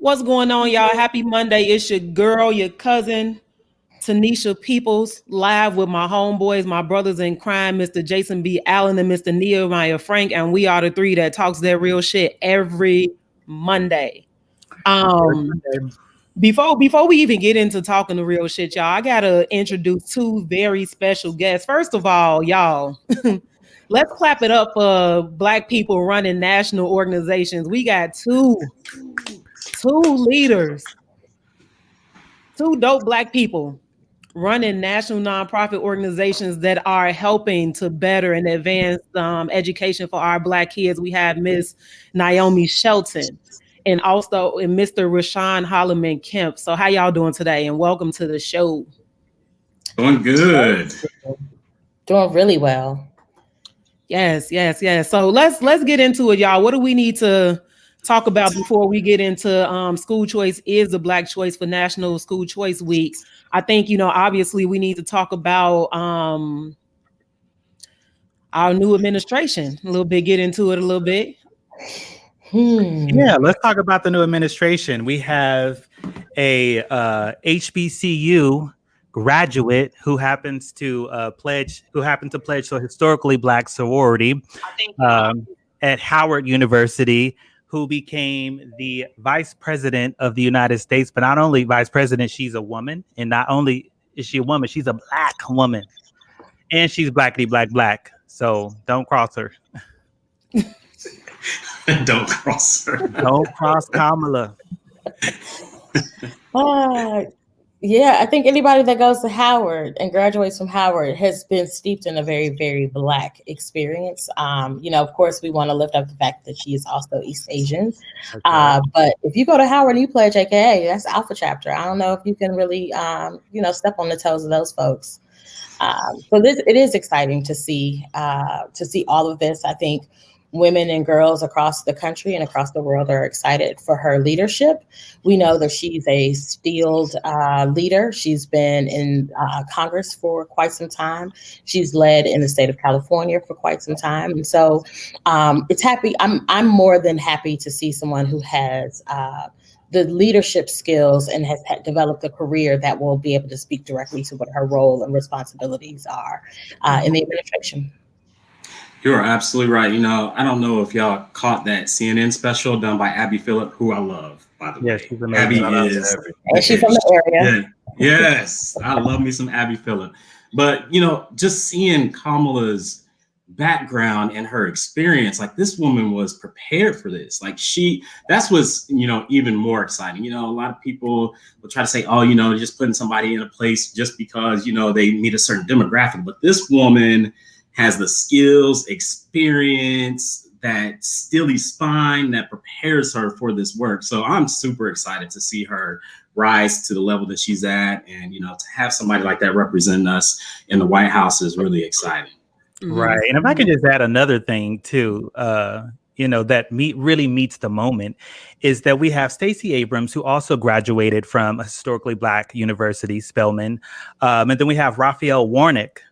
What's going on, y'all? Happy Monday. It's your girl, your cousin, Tanisha Peoples, live with my homeboys, my brothers in crime, Mr. Jason B. Allen and Mr. Nehemiah Frank, and we are the three that talks their real shit every Monday. Before we even get into talking the real shit, y'all, I gotta introduce two very special guests. First of all, y'all, let's clap it up for Black people running national organizations. We got two leaders, two dope Black people running national nonprofit organizations that are helping to better and advance education for our Black kids. We have Miss Naomi Shelton and also Mr. Rashaun Holliman Kemp. So how y'all doing today? And welcome to the show. Doing good. Doing really well. Yes. So let's get into it, y'all. What do we need to talk about before we get into school choice is the Black choice for National School Choice Week? I think, obviously we need to talk about our new administration a little bit, get into it a little bit. Yeah, let's talk about the new administration. We have a HBCU graduate who happens to pledge to a historically Black sorority at Howard University, who became the vice president of the United States. But not only vice president, she's a woman. And not only is she a woman, she's a Black woman. And she's blackity black. So don't cross her. Don't cross her. Don't cross Kamala. Yeah, I think anybody that goes to Howard and graduates from Howard has been steeped in a very, very Black experience. Of course, we want to lift up the fact that she is also East Asian. Okay. But if you go to Howard and you pledge AKA, that's Alpha Chapter. I don't know if you can really, step on the toes of those folks. It is exciting to see all of this. I think women and girls across the country and across the world are excited for her leadership. We know that she's a skilled leader. She's been in Congress for quite some time. She's led in the state of California for quite some time. And so it's happy. I'm more than happy to see someone who has the leadership skills and has developed a career that will be able to speak directly to what her role and responsibilities are in the administration. You're absolutely right. I don't know if y'all caught that CNN special done by Abby Phillip, who I love, by the way. She's amazing. Abby is. And she's from the area. Yeah. Yes, I love me some Abby Phillip. But, just seeing Kamala's background and her experience, like this woman was prepared for this. Like that's what's, even more exciting. A lot of people will try to say, just putting somebody in a place just because, they meet a certain demographic. But this woman has the skills, experience, that steely spine that prepares her for this work. So I'm super excited to see her rise to the level that she's at. And, to have somebody like that represent us in the White House is really exciting. Right. And if I could just add another thing too, that really meets the moment, is that we have Stacey Abrams, who also graduated from a historically Black university, Spelman. And then we have Raphael Warnock,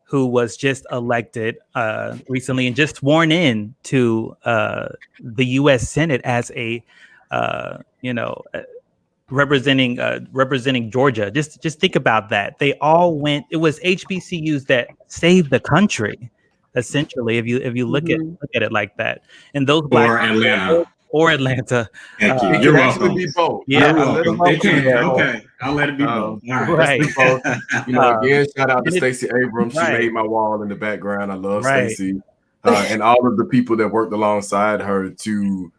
who was just elected recently and just sworn in to the U.S. Senate as a, representing Georgia. Just think about that. They all went. It was HBCUs that saved the country, essentially. If you look at it like that, and those Black or Atlanta. Thank you. You're welcome. Be both. Yeah. Okay. I'll let it be both. Right. Again, shout out to Stacey Abrams. She made my wall in the background. I love Stacey. And all of the people that worked alongside her to,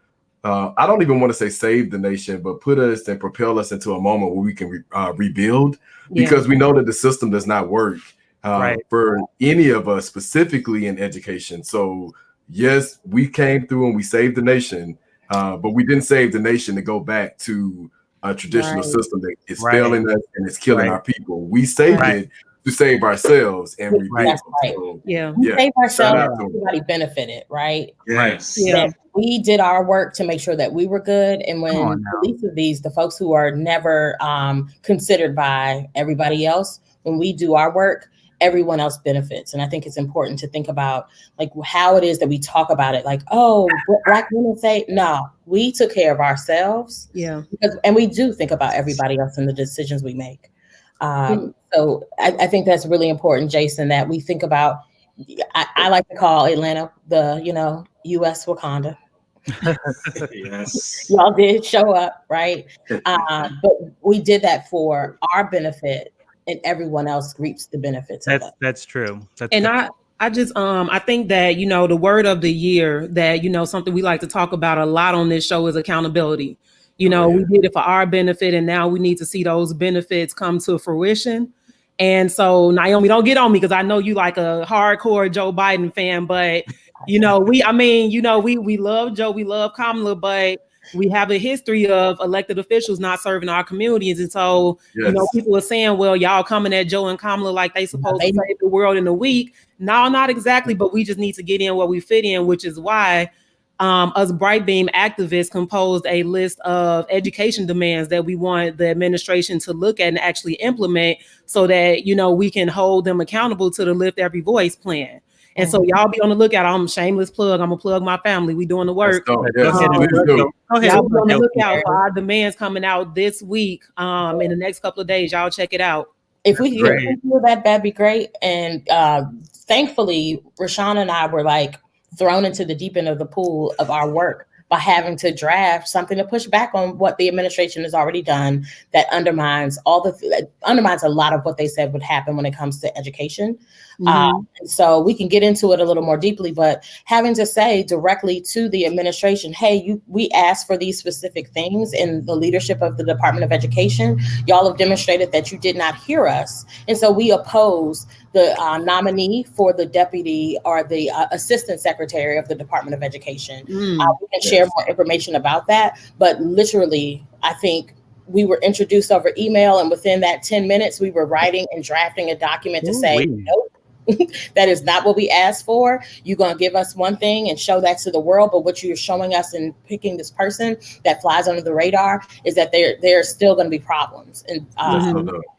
I don't even want to say save the nation, but put us and propel us into a moment where we can rebuild, because we know that the system does not work for any of us, specifically in education. So yes, we came through and we saved the nation. But we didn't save the nation to go back to a traditional system that is failing us and it's killing our people. We saved it to save ourselves and rebuild. That's right. So, we saved ourselves. Everybody benefited, right? Yes. Yeah. We did our work to make sure that we were good. And when release of these, the folks who are never considered by everybody else, when we do our work, everyone else benefits. And I think it's important to think about like how it is that we talk about it. Like, oh, Black women say, no, We took care of ourselves. Yeah. And we do think about everybody else in the decisions we make. So I think that's really important, Jason, that we think about. I like to call Atlanta the, U.S. Wakanda. Yes. Y'all did show up, right? But we did that for our benefit, and everyone else reaps the benefits of that. That's true. I think that, the word of the year that, something we like to talk about a lot on this show is accountability. We did it for our benefit, and now we need to see those benefits come to fruition. And so, Naomi, don't get on me because I know you like a hardcore Joe Biden fan, but we love Joe, we love Kamala, but we have a history of elected officials not serving our communities. And so, people are saying, well, y'all coming at Joe and Kamala like they supposed to save the world in a week. No, not exactly, but we just need to get in where we fit in, which is why us Bright Beam activists composed a list of education demands that we want the administration to look at and actually implement so that, we can hold them accountable to the Lift Every Voice plan. And so y'all be on the lookout. I'm a shameless plug. I'm gonna plug my family. We doing the work. Y'all be on the lookout for our demands coming out this week. In the next couple of days, y'all check it out. If we can get into that, that'd be great. And thankfully, Rashaun and I were like thrown into the deep end of the pool of our work by having to draft something to push back on what the administration has already done that undermines a lot of what they said would happen when it comes to education. So we can get into it a little more deeply, but having to say directly to the administration, hey, we asked for these specific things in the leadership of the Department of Education. Y'all have demonstrated that you did not hear us. And so we oppose the nominee for the deputy or the assistant secretary of the Department of Education. We can share more information about that, but literally, I think we were introduced over email, and within that 10 minutes, we were writing and drafting a document to say, nope, that is not what we asked for. You're going to give us one thing and show that to the world, but what you're showing us in picking this person that flies under the radar is that there are still going to be problems. And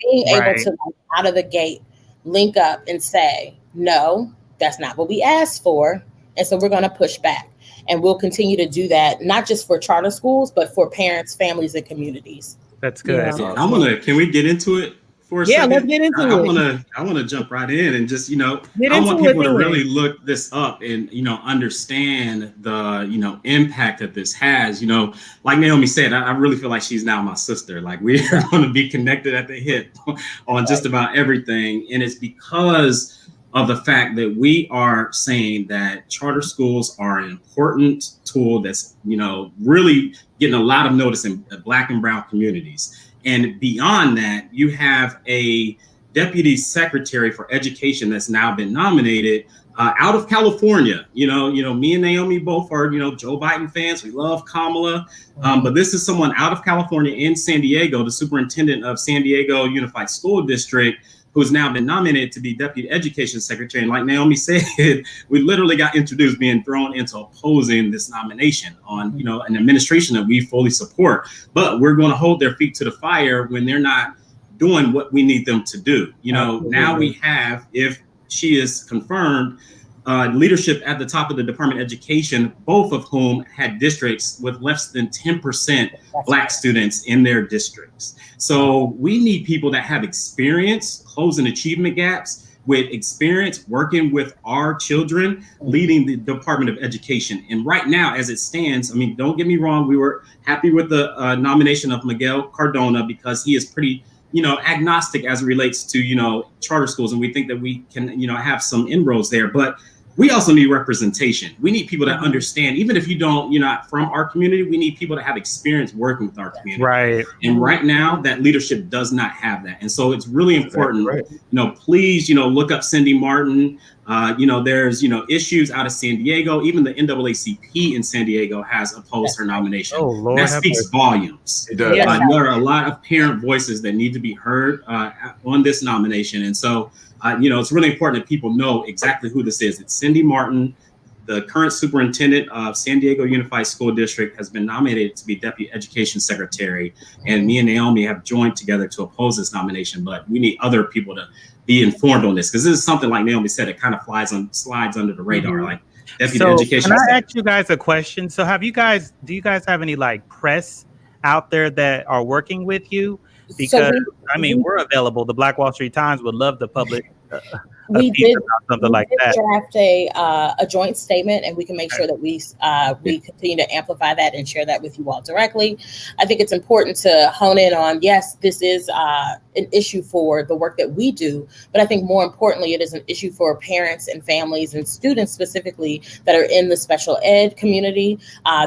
being able to, out of the gate, link up and say, no, that's not what we asked for. And so we're going to push back. And we'll continue to do that, not just for charter schools, but for parents, families, and communities. That's good. Yeah. Can we get into it for a second? Yeah, let's get into it. I want to jump right in and just, I want people to really look this up and, understand the, impact that this has. Like Naomi said, I really feel like she's now my sister. Like we are going to be connected at the hip on just about everything. And it's because of the fact that we are saying that charter schools are an important tool that's, really getting a lot of notice in Black and Brown communities. And beyond that, you have a deputy secretary for education that's now been nominated out of California. Me and Naomi both are, Joe Biden fans. We love Kamala. But this is someone out of California in San Diego, the superintendent of San Diego Unified School District, who's now been nominated to be deputy education secretary. And like Naomi said, we literally got introduced being thrown into opposing this nomination on, an administration that we fully support. But we're going to hold their feet to the fire when they're not doing what we need them to do. Now we have, if she is confirmed, leadership at the top of the Department of Education, both of whom had districts with less than 10% Black students in their districts. So we need people that have experience closing achievement gaps, with experience working with our children, leading the Department of Education. And right now, as it stands, don't get me wrong, we were happy with the nomination of Miguel Cardona because he is pretty agnostic as it relates to, charter schools. And we think that we can, have some inroads there. But we also need representation. We need people that understand, even if you're not from our community, we need people that have experience working with our community. Right. And right now, that leadership does not have that. And so it's really important, please, look up Cindy Martin. There's, issues out of San Diego. Even the NAACP in San Diego has opposed her nomination. Oh, Lord, that speaks volumes. It does. There are a lot of parent voices that need to be heard on this nomination. And so, it's really important that people know exactly who this is. It's Cindy Martin, the current superintendent of San Diego Unified School District, has been nominated to be deputy education secretary. And me and Naomi have joined together to oppose this nomination, but we need other people to be informed on this, because this is something, like Naomi said, it kind of slides under the radar. Like Deputy Education. Can I ask you guys a question? So do you guys have any like press out there that are working with you? Because we're available. The Black Wall Street Times would love to publish we did something like that. Draft a joint statement, and we can make sure that we continue to amplify that and share that with you all directly. I think it's important to hone in on, yes, this is an issue for the work that we do, but I think more importantly, it is an issue for parents and families and students specifically that are in the special ed community.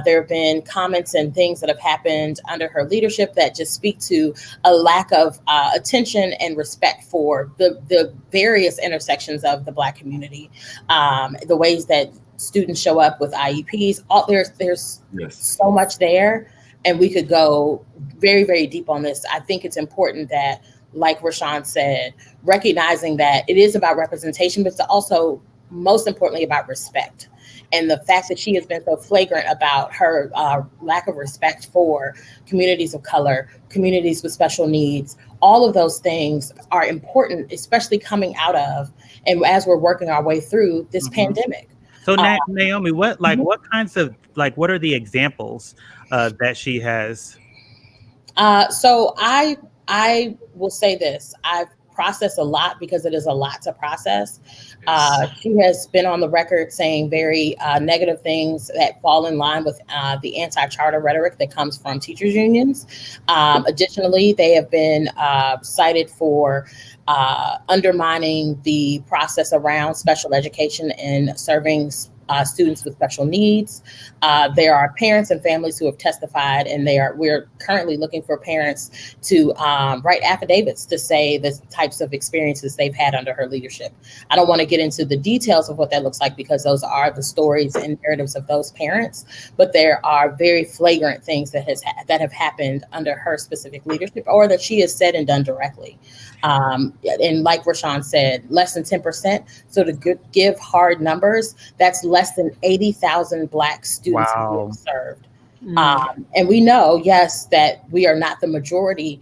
There have been comments and things that have happened under her leadership that just speak to a lack of attention and respect for the various intersections of the Black community, the ways that students show up with IEPs. There's so much there, and we could go very, very deep on this. I think it's important that, like Rashaun said, recognizing that it is about representation, but it's also most importantly about respect. And the fact that she has been so flagrant about her lack of respect for communities of color, communities with special needs, all of those things are important, especially coming out of and as we're working our way through this pandemic. So Naomi, what kinds of what are the examples that she has? So I will say this. I've processed a lot because it is a lot to process. She has been on the record saying very negative things that fall in line with the anti-charter rhetoric that comes from teachers unions. Additionally, they have been cited for undermining the process around special education and serving students with special needs. There are parents and families who have testified, and we're currently looking for parents to write affidavits to say the types of experiences they've had under her leadership. I don't want to get into the details of what that looks like because those are the stories and narratives of those parents, but there are very flagrant things that have happened under her specific leadership or that she has said and done directly. And like Rashaun said, less than 10%. So to give hard numbers, that's less than 80,000 Black students being served. And we know, yes, that we are not the majority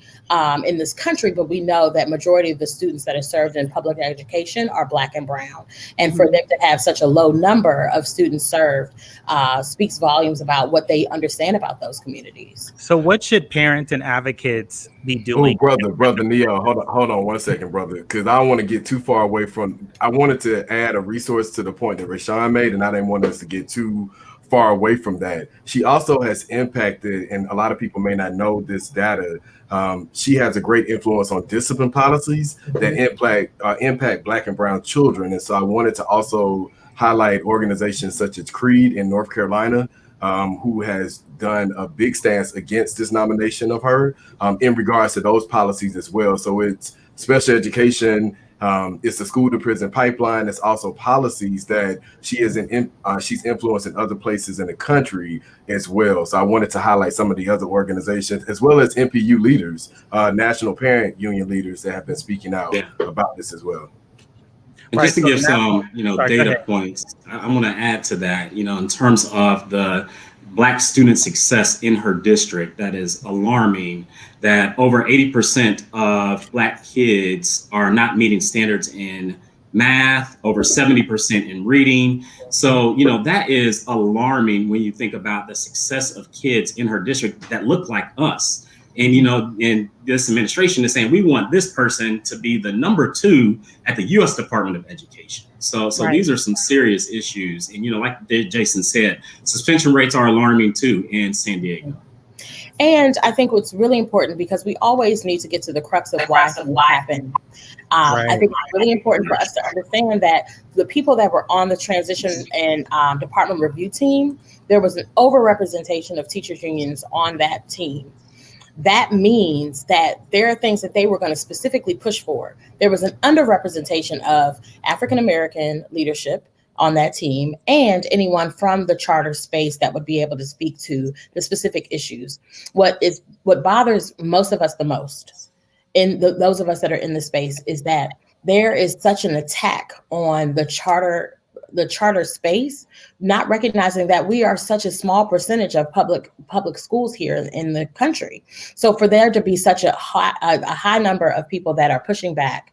in this country, but we know that majority of the students that are served in public education are Black and brown. And for them to have such a low number of students served speaks volumes about what they understand about those communities. So what should parents and advocates be doing? Oh, brother Neo, hold on 1 second, brother, because I don't want to get too far away from. I wanted to add a resource to the point that Rashaun made, and I didn't want us to get too far away from that. She also has impacted, and a lot of people may not know this data. She has a great influence on discipline policies that impact Black and brown children. And so I wanted to also highlight organizations such as CREED in North Carolina, who has done a big stance against this nomination of her in regards to those policies as well. So it's special education, it's the school to prison pipeline. It's also policies that she's influenced in other places in the country as well. So I wanted to highlight some of the other organizations as well as NPU leaders, National Parent Union leaders that have been speaking out about this as well. And just to give some, data points, I'm going to add to that, in terms of the Black student success in her district, that is alarming, that over 80% of Black kids are not meeting standards in math, over 70% in reading. So, that is alarming when you think about the success of kids in her district that look like us. And, and this administration is saying, we want this person to be the number 2 at the U.S. Department of Education. So these are some serious issues. And, like Jason said, suspension rates are alarming, too, in San Diego. And I think what's really important, because we always need to get to the crux of why it happened. I think it's really important for us to understand that the people that were on the transition and department review team, there was an overrepresentation of teachers unions on that team. That means that there are things that they were going to specifically push for. There was an underrepresentation of African-American leadership on that team and anyone from the charter space that would be able to speak to the specific issues. What bothers most of us the most, those of us that are in the space, is that there is such an attack on the charter space, not recognizing that we are such a small percentage of public schools here in the country. So for there to be such a high number of people that are pushing back,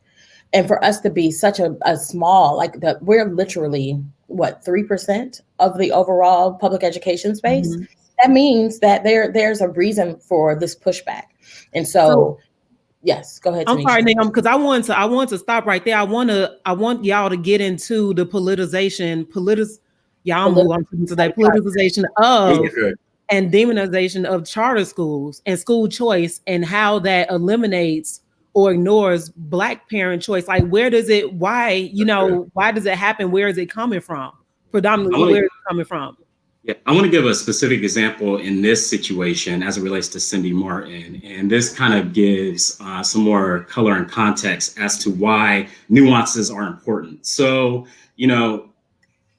and for us to be such a small, we're literally 3% of the overall public education space. Mhm. That means that there's a reason for this pushback. And so yes, go ahead, I'm Tanisha. sorry, Naomi, because I want to stop right there. I want y'all to get into the politicization of and demonization of charter schools and school choice, and how that eliminates or ignores Black parent choice. Like, why does it happen? Where is it coming from? Predominantly, where is it coming from? Yeah, I want to give a specific example in this situation as it relates to Cindy Martin. And this kind of gives some more color and context as to why nuances are important. So,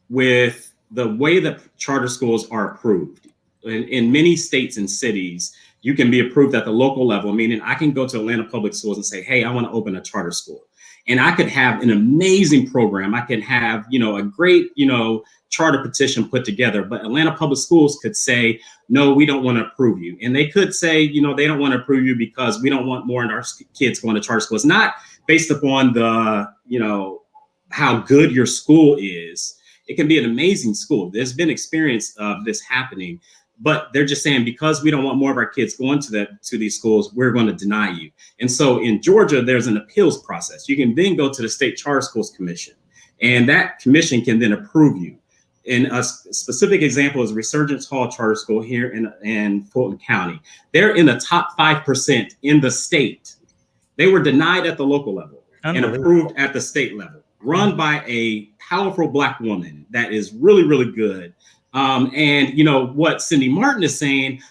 with the way that charter schools are approved, in many states and cities, you can be approved at the local level, meaning I can go to Atlanta Public Schools and say, hey, I want to open a charter school. And I could have an amazing program. I can have, a great, charter petition put together, but Atlanta Public Schools could say, no, we don't want to approve you. And they could say, they don't want to approve you because we don't want more of our kids going to charter school. It's not based upon the, how good your school is. It can be an amazing school. There's been experience of this happening, but they're just saying, because we don't want more of our kids going to these schools, we're going to deny you. And so in Georgia, there's an appeals process. You can then go to the State Charter Schools Commission, and that commission can then approve you. And a specific example is Resurgence Hall Charter School here in Fulton County. They're in the top 5% in the state. They were denied at the local level and approved at the state level, run by a powerful Black woman that is really, really good. And what Cindy Martin is saying,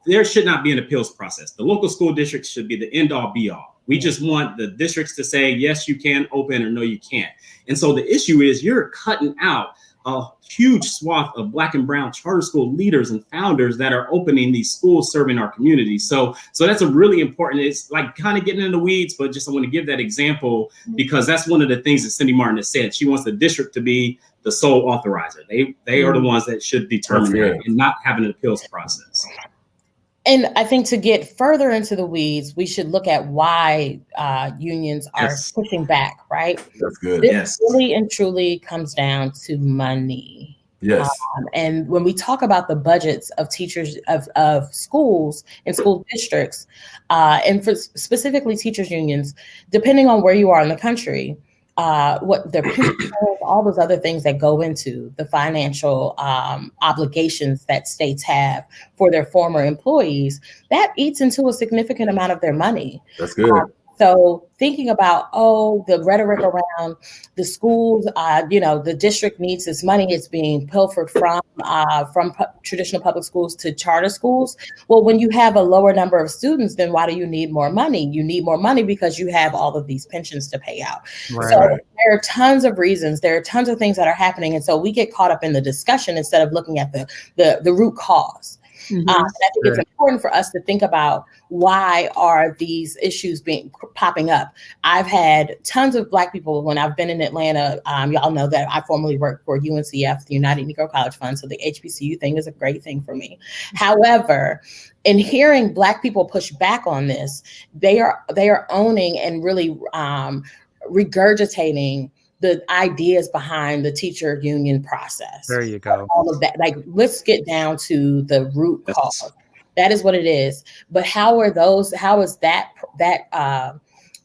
there should not be an appeals process. The local school districts should be the end all be all. We just want the districts to say, yes, you can open, or no, you can't. And so the issue is you're cutting out a huge swath of Black and brown charter school leaders and founders that are opening these schools serving our community. So that's a really important, it's like kind of getting in the weeds, but just I want to give that example because that's one of the things that Cindy Martin has said. She wants the district to be the sole authorizer. They are the ones that should determine that and not have an appeals process. And I think to get further into the weeds, we should look at why unions are pushing back, right? That's good. This really and truly comes down to money. Yes. And when we talk about the budgets of teachers of schools and school districts, and for specifically teachers unions, depending on where you are in the country, what their all those other things that go into the financial obligations that states have for their former employees, that eats into a significant amount of their money. That's good. So thinking about, the rhetoric around the schools, the district needs this money. It's being pilfered from traditional public schools to charter schools. Well, when you have a lower number of students, then why do you need more money? You need more money because you have all of these pensions to pay out. Right. So there are tons of reasons. There are tons of things that are happening. And so we get caught up in the discussion instead of looking at the root cause. Mm-hmm. And I think it's important for us to think about why are these issues popping up. I've had tons of Black people when I've been in Atlanta. Y'all know that I formerly worked for UNCF, the United Negro College Fund. So the HBCU thing is a great thing for me. However, in hearing Black people push back on this, they are owning and really regurgitating the ideas behind the teacher union process. There you go. All of that. Like, let's get down to the root cause. That is what it is. But how is that I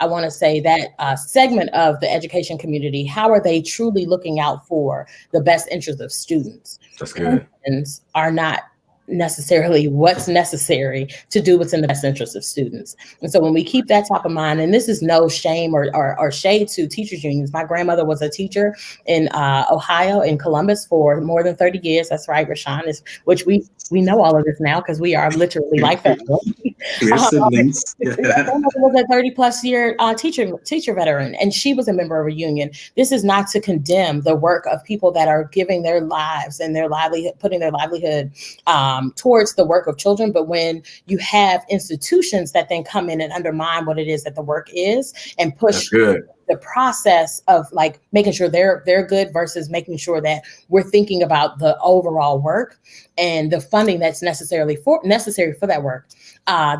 want to say that segment of the education community, how are they truly looking out for the best interest of students? That's good. Pensions are not necessarily what's necessary to do what's in the best interest of students. And so when we keep that top of mind, and this is no shame or shade to teachers unions. My grandmother was a teacher in Ohio, in Columbus, for more than 30 years. That's right, Rashaun, which we know all of this now because we are literally like that. We're siblings. My grandmother was a 30+ year teacher veteran, and she was a member of a union. This is not to condemn the work of people that are giving their lives and their livelihood, putting their livelihood towards the work of children. But when you have institutions that then come in and undermine what it is that the work is and push the process of like making sure they're good versus making sure that we're thinking about the overall work and the funding that's necessary for that work,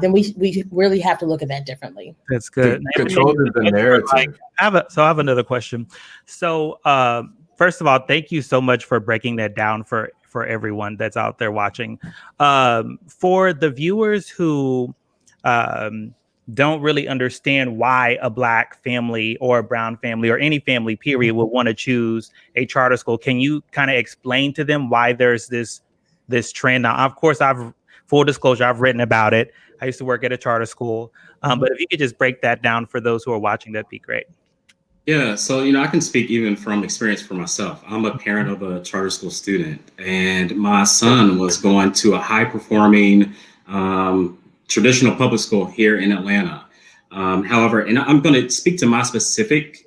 then we really have to look at that differently. That's good. Control the narrative. I have another question. So first of all, thank you so much for breaking that down for everyone that's out there watching. For the viewers who don't really understand why a Black family or a brown family or any family period would want to choose a charter school, can you kind of explain to them why there's this trend? Now, of course, full disclosure, I've written about it. I used to work at a charter school. But if you could just break that down for those who are watching, that'd be great. Yeah, so I can speak even from experience for myself. I'm a parent of a charter school student, and my son was going to a high-performing traditional public school here in Atlanta. However, and I'm going to speak to my specific,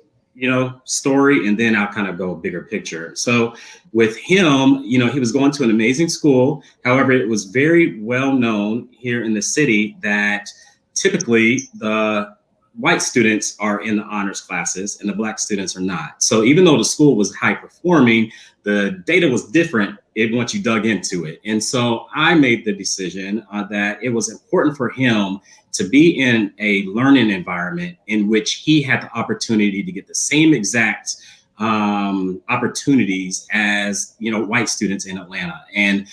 story, and then I'll kind of go bigger picture. So with him, he was going to an amazing school. However, it was very well known here in the city that typically the white students are in the honors classes and the Black students are not. So even though the school was high performing, the data was different once you dug into it. And so I made the decision that it was important for him to be in a learning environment in which he had the opportunity to get the same exact opportunities as, white students in Atlanta. And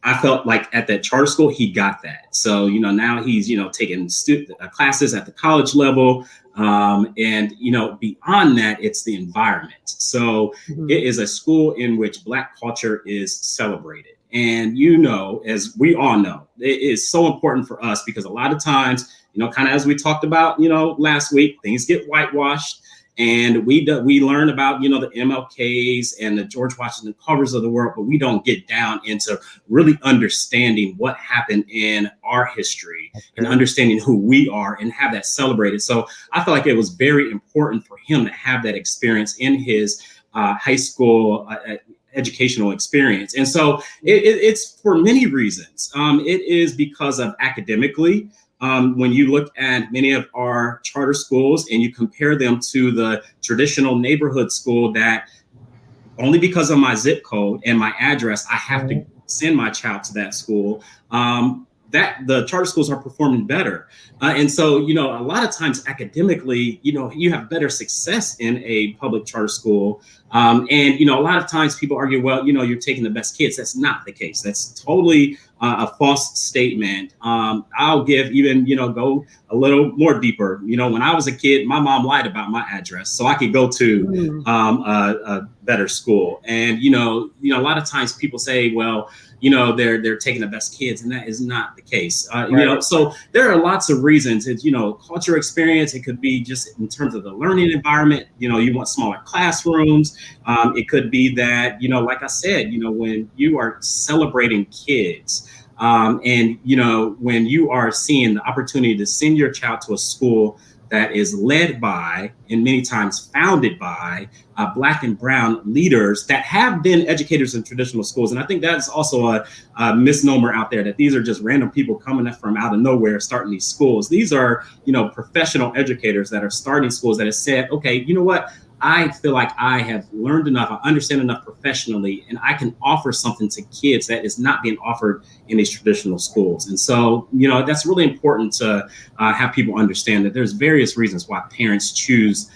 I felt like at that charter school, he got that. So, now he's, taking classes at the college level. And, beyond that, it's the environment. So it is a school in which Black culture is celebrated. And, as we all know, it is so important for us because a lot of times, kind of as we talked about, last week, things get whitewashed. And we learn about, the MLKs and the George Washington Carvers of the world, but we don't get down into really understanding what happened in our history and understanding who we are and have that celebrated. So I felt like it was very important for him to have that experience in his high school educational experience. And so it's for many reasons. It is because of academically. When you look at many of our charter schools and you compare them to the traditional neighborhood school that only because of my zip code and my address, I have to send my child to that school, that the charter schools are performing better. And so, a lot of times academically, you have better success in a public charter school. And, a lot of times people argue, well, you're taking the best kids. That's not the case. That's totally a false statement. I'll give even, go a little more deeper. When I was a kid, my mom lied about my address so I could go to a better school. And, a lot of times people say, well, they're taking the best kids, and that is not the case. So there are lots of reasons. It's, culture experience. It could be just in terms of the learning environment. You want smaller classrooms. It could be that, like I said, when you are celebrating kids, and, when you are seeing the opportunity to send your child to a school that is led by and many times founded by Black and brown leaders that have been educators in traditional schools. And I think that's also a misnomer out there, that these are just random people coming from out of nowhere starting these schools. These are, professional educators that are starting schools that have said, okay, you know what? I feel like I have learned enough, I understand enough professionally, and I can offer something to kids that is not being offered in these traditional schools. And so, that's really important to have people understand that there's various reasons why parents choose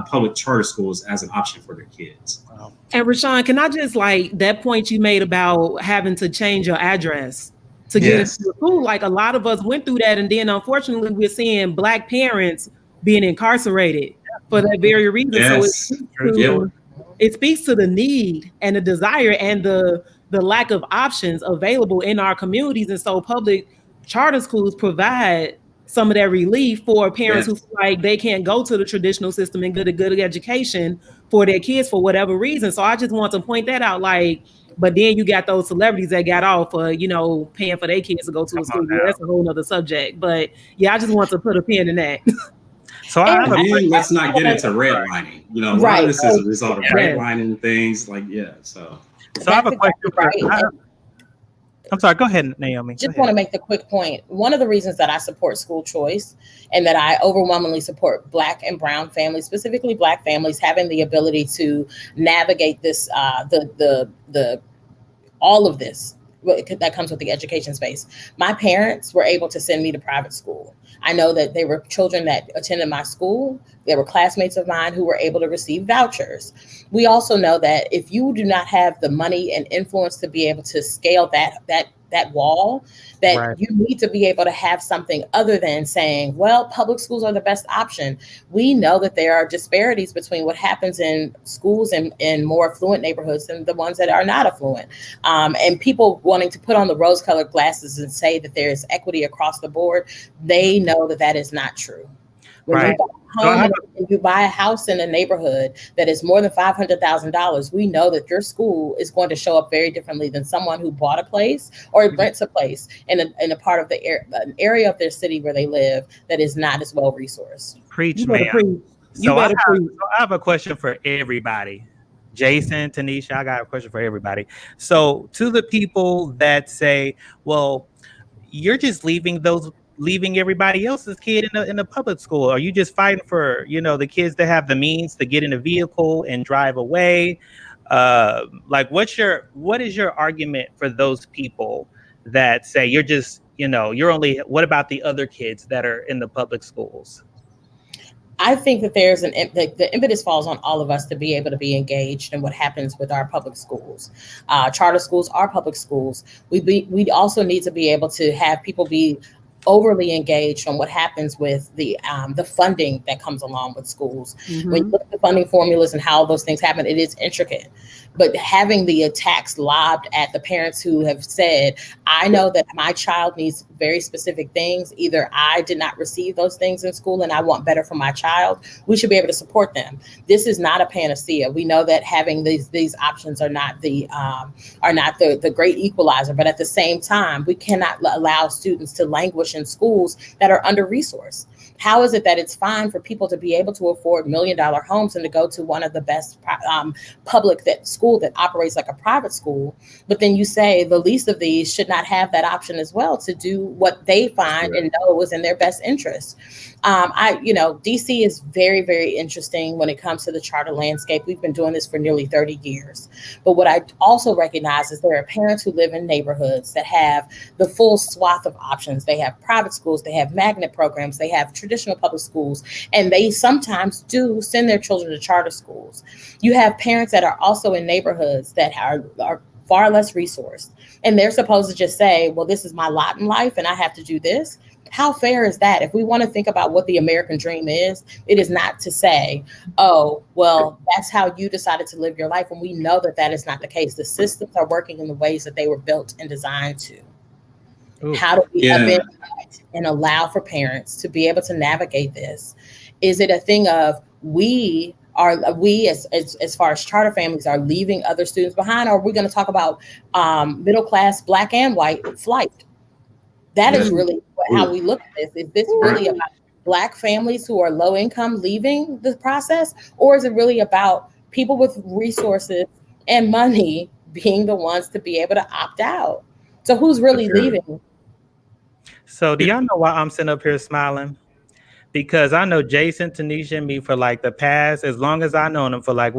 public charter schools as an option for their kids. Wow. And Rashaun, can I just that point you made about having to change your address to get into the school? Like a lot of us went through that, and then unfortunately we're seeing Black parents being incarcerated for that very reason. Yes. So it speaks to the need and the desire and the lack of options available in our communities. And so public charter schools provide some of that relief for parents who feel like they can't go to the traditional system and get a good education for their kids for whatever reason. So I just want to point that out. But then you got those celebrities that got off for, paying for their kids to go to a school. That's a whole nother subject. But I just want to put a pin in that. So let's not get into redlining. A lot of this is a result of redlining things. So I have a question. I'm sorry. Go ahead, Naomi. Just want to make the quick point. One of the reasons that I support school choice and that I overwhelmingly support Black and brown families, specifically Black families, having the ability to navigate this, all of this that comes with the education space. My parents were able to send me to private school. I know that they were children that attended my school. There were classmates of mine who were able to receive vouchers. We also know that if you do not have the money and influence to be able to scale that wall, that Right. you need to be able to have something other than saying, well, public schools are the best option. We know that there are disparities between what happens in schools in more affluent neighborhoods and the ones that are not affluent. And people wanting to put on the rose-colored glasses and say that there is equity across the board, they know that that is not true. When Right. you buy a house in a neighborhood that is more than $500,000, we know that your school is going to show up very differently than someone who bought a place or rents a place in a part of an area of their city where they live that is not as well resourced. Preach, You better man. preach. So I have a question for everybody. Jason, Tanisha, I got a question for everybody. So to the people that say, well, you're just leaving everybody else's kid in a public school. Are you just fighting for, the kids that have the means to get in a vehicle and drive away? Like what is your argument for those people that say you're just, what about the other kids that are in the public schools? I think that there's the impetus falls on all of us to be able to be engaged in what happens with our public schools. Charter schools are public schools. We also need to be able to have people be overly engaged on what happens with the funding that comes along with schools. Mm-hmm. When you look at the funding formulas and how those things happen, it is intricate. But having the attacks lobbed at the parents who have said, I know that my child needs very specific things. Either I did not receive those things in school and I want better for my child. We should be able to support them. This is not a panacea. We know that having these options are not the great equalizer, but at the same time, we cannot allow students to languish in schools that are under-resourced. How is it that it's fine for people to be able to afford $1 million homes and to go to one of the best public school that operates like a private school, but then you say the least of these should not have that option as well to do what they find and know was in their best interest? DC is very, very interesting when it comes to the charter landscape. We've been doing this for nearly 30 years. But what I also recognize is there are parents who live in neighborhoods that have the full swath of options. They have private schools, they have magnet programs, they have traditional public schools, and they sometimes do send their children to charter schools. You have parents that are also in neighborhoods that are far less resourced, and they're supposed to just say, well, this is my lot in life and I have to do this. How fair is that? If we want to think about what the American dream is, it is not to say, oh, well, that's how you decided to live your life. And we know that that is not the case. The systems are working in the ways that they were built and designed to. Ooh. How do we amend that and allow for parents to be able to navigate this? Is it a thing of we as far as charter families are leaving other students behind, or are we going to talk about middle class, Black and white flight? That is really how we look at this. Is this really about Black families who are low income leaving the process? Or is it really about people with resources and money being the ones to be able to opt out? So who's really leaving? So do y'all know why I'm sitting up here smiling? Because I know Jason, Tanisha, and me for like the past, as long as I've known them for like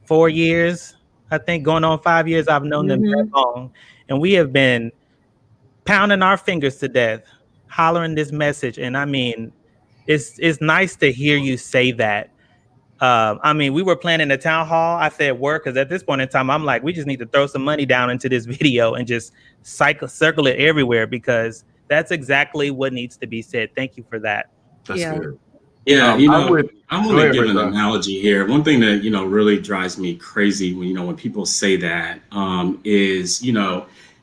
4 years, I think going on 5 years, I've known them that long. And we have been pounding our fingers to death, hollering this message. And I mean, it's nice to hear you say that. We were planning a town hall. I said work because at this point in time, I'm like, we just need to throw some money down into this video and just circle it everywhere because that's exactly what needs to be said. Thank you for that. That's good. Yeah, I'm going to give an analogy here. One thing that, really drives me crazy when people say that is,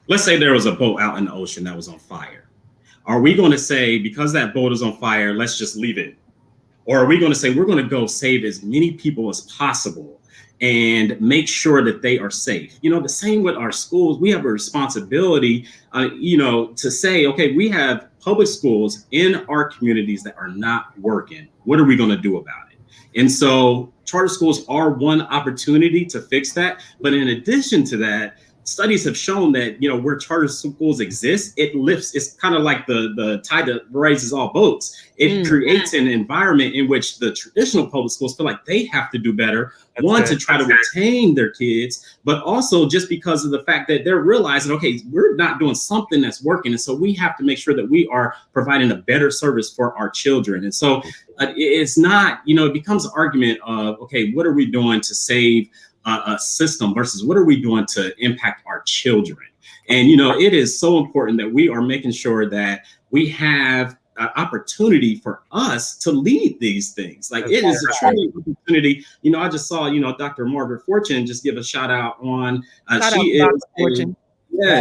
let's say there was a boat out in the ocean that was on fire. Are we going to say, because that boat is on fire, let's just leave it? Or are we going to say, we're going to go save as many people as possible and make sure that they are safe? The same with our schools. We have a responsibility, to say, okay, we have public schools in our communities that are not working. What are we going to do about it? And so charter schools are one opportunity to fix that. But in addition to that, studies have shown that, you know, where charter schools exist, it lifts. It's kind of like the tide that raises all boats. It creates an environment in which the traditional public schools feel like they have to do better. To try to retain their kids, but also just because of the fact that they're realizing, okay, we're not doing something that's working. And so we have to make sure that we are providing a better service for our children. And so it's not, you know, it becomes an argument of, okay, what are we doing to save a system versus what are we doing to impact our children? And, you know, it is so important that we are making sure that we have opportunity for us to lead these things. Like it is a true opportunity. You know, I just saw, you know, Dr. Margaret Fortune just give a shout out on,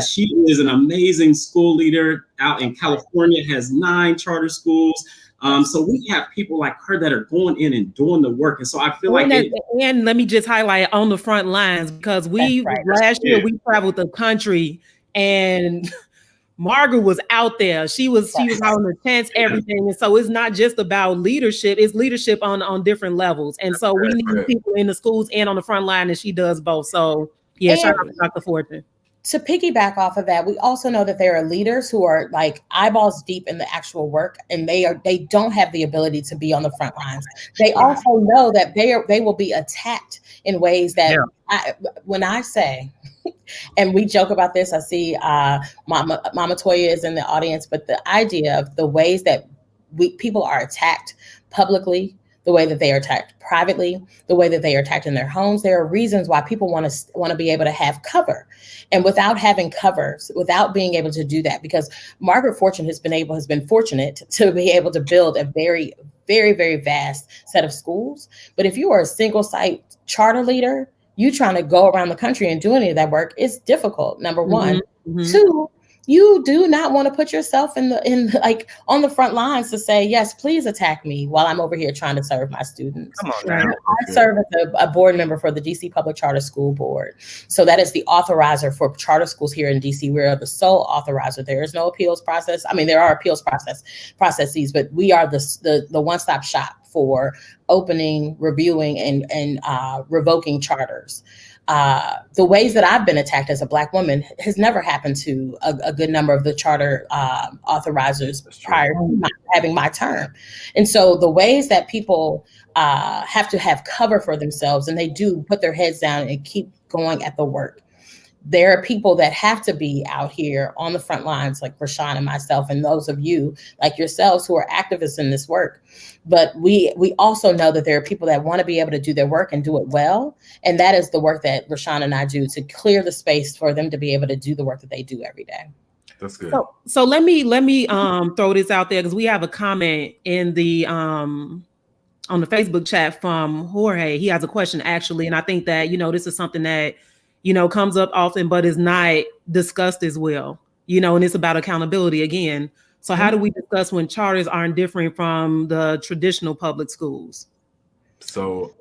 she is an amazing school leader out in California, has 9 charter schools. So we have people like her that are going in and doing the work. And so I feel and let me just highlight on the front lines, because last year we traveled the country and Margaret was out there. She was out in the tents, everything. And so it's not just about leadership, it's leadership on different levels. And so we need people in the schools and on the front line, and she does both. So yeah, shout out to Dr. Fortune. To piggyback off of that, we also know that there are leaders who are like eyeballs deep in the actual work, and they don't have the ability to be on the front lines. They also know that they will be attacked in ways that when I say, and we joke about this, I see Mama Toya is in the audience, but the idea of the ways that people are attacked publicly, the way that they are attacked privately, the way that they are attacked in their homes. There are reasons why people want to be able to have cover. And without having covers, without being able to do that, because Margaret Fortune has been fortunate to be able to build a very, very, very vast set of schools. But if you are a single site charter leader, you trying to go around the country and do any of that work, it's difficult. Number one. Two, you do not want to put yourself in on the front lines to say, yes, please attack me while I'm over here trying to serve my students. Come on now. I serve as a board member for the DC Public Charter School Board. So that is the authorizer for charter schools here in DC. We are the sole authorizer. There is no appeals process. I mean, there are appeals processes, but we are the one-stop shop for opening, reviewing, and revoking charters. The ways that I've been attacked as a Black woman has never happened to a good number of the charter authorizers prior to having my term. And so the ways that people have to have cover for themselves, and they do put their heads down and keep going at the work. There are people that have to be out here on the front lines, like Rashaun and myself, and those of you like yourselves who are activists in this work. But we also know that there are people that want to be able to do their work and do it well. And that is the work that Rashaun and I do to clear the space for them to be able to do the work that they do every day. That's good. So let me throw this out there, because we have a comment in the on the Facebook chat from Jorge. He has a question actually, and I think that, you know, this is something that, you know, comes up often, but is not discussed as well, you know, and it's about accountability again. So how do we discuss when charters aren't different from the traditional public schools? So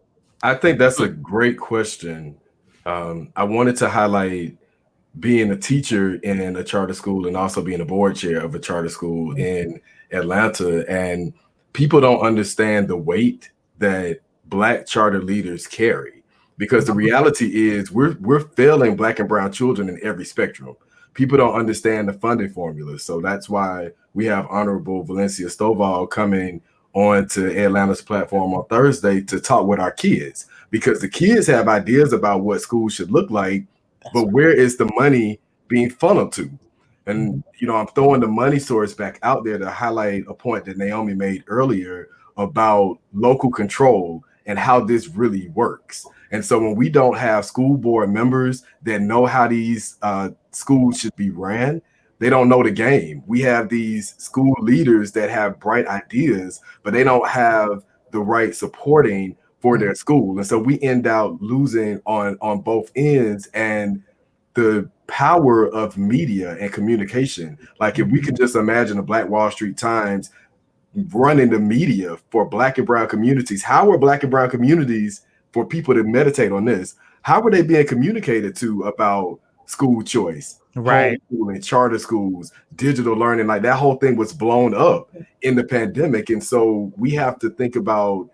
I think that's a great question. I wanted to highlight being a teacher in a charter school and also being a board chair of a charter school in Atlanta. And people don't understand the weight that Black charter leaders carry. Because the reality is we're failing Black and brown children in every spectrum. People don't understand the funding formula. So that's why we have Honorable Valencia Stovall coming on to Atlanta's platform on Thursday to talk with our kids. Because the kids have ideas about what schools should look like, but where is the money being funneled to? And, you know, I'm throwing the money source back out there to highlight a point that Naomi made earlier about local control and how this really works. And so when we don't have school board members that know how these schools should be ran, they don't know the game. We have these school leaders that have bright ideas, but they don't have the right supporting for their school. And so we end up losing on both ends. And the power of media and communication, like if we could just imagine a Black Wall Street Times running the media for Black and brown communities, how are Black and brown communities, for people to meditate on this, how are they being communicated to about school choice, right, homeschooling, charter schools, digital learning? Like that whole thing was blown up in the pandemic. And so we have to think about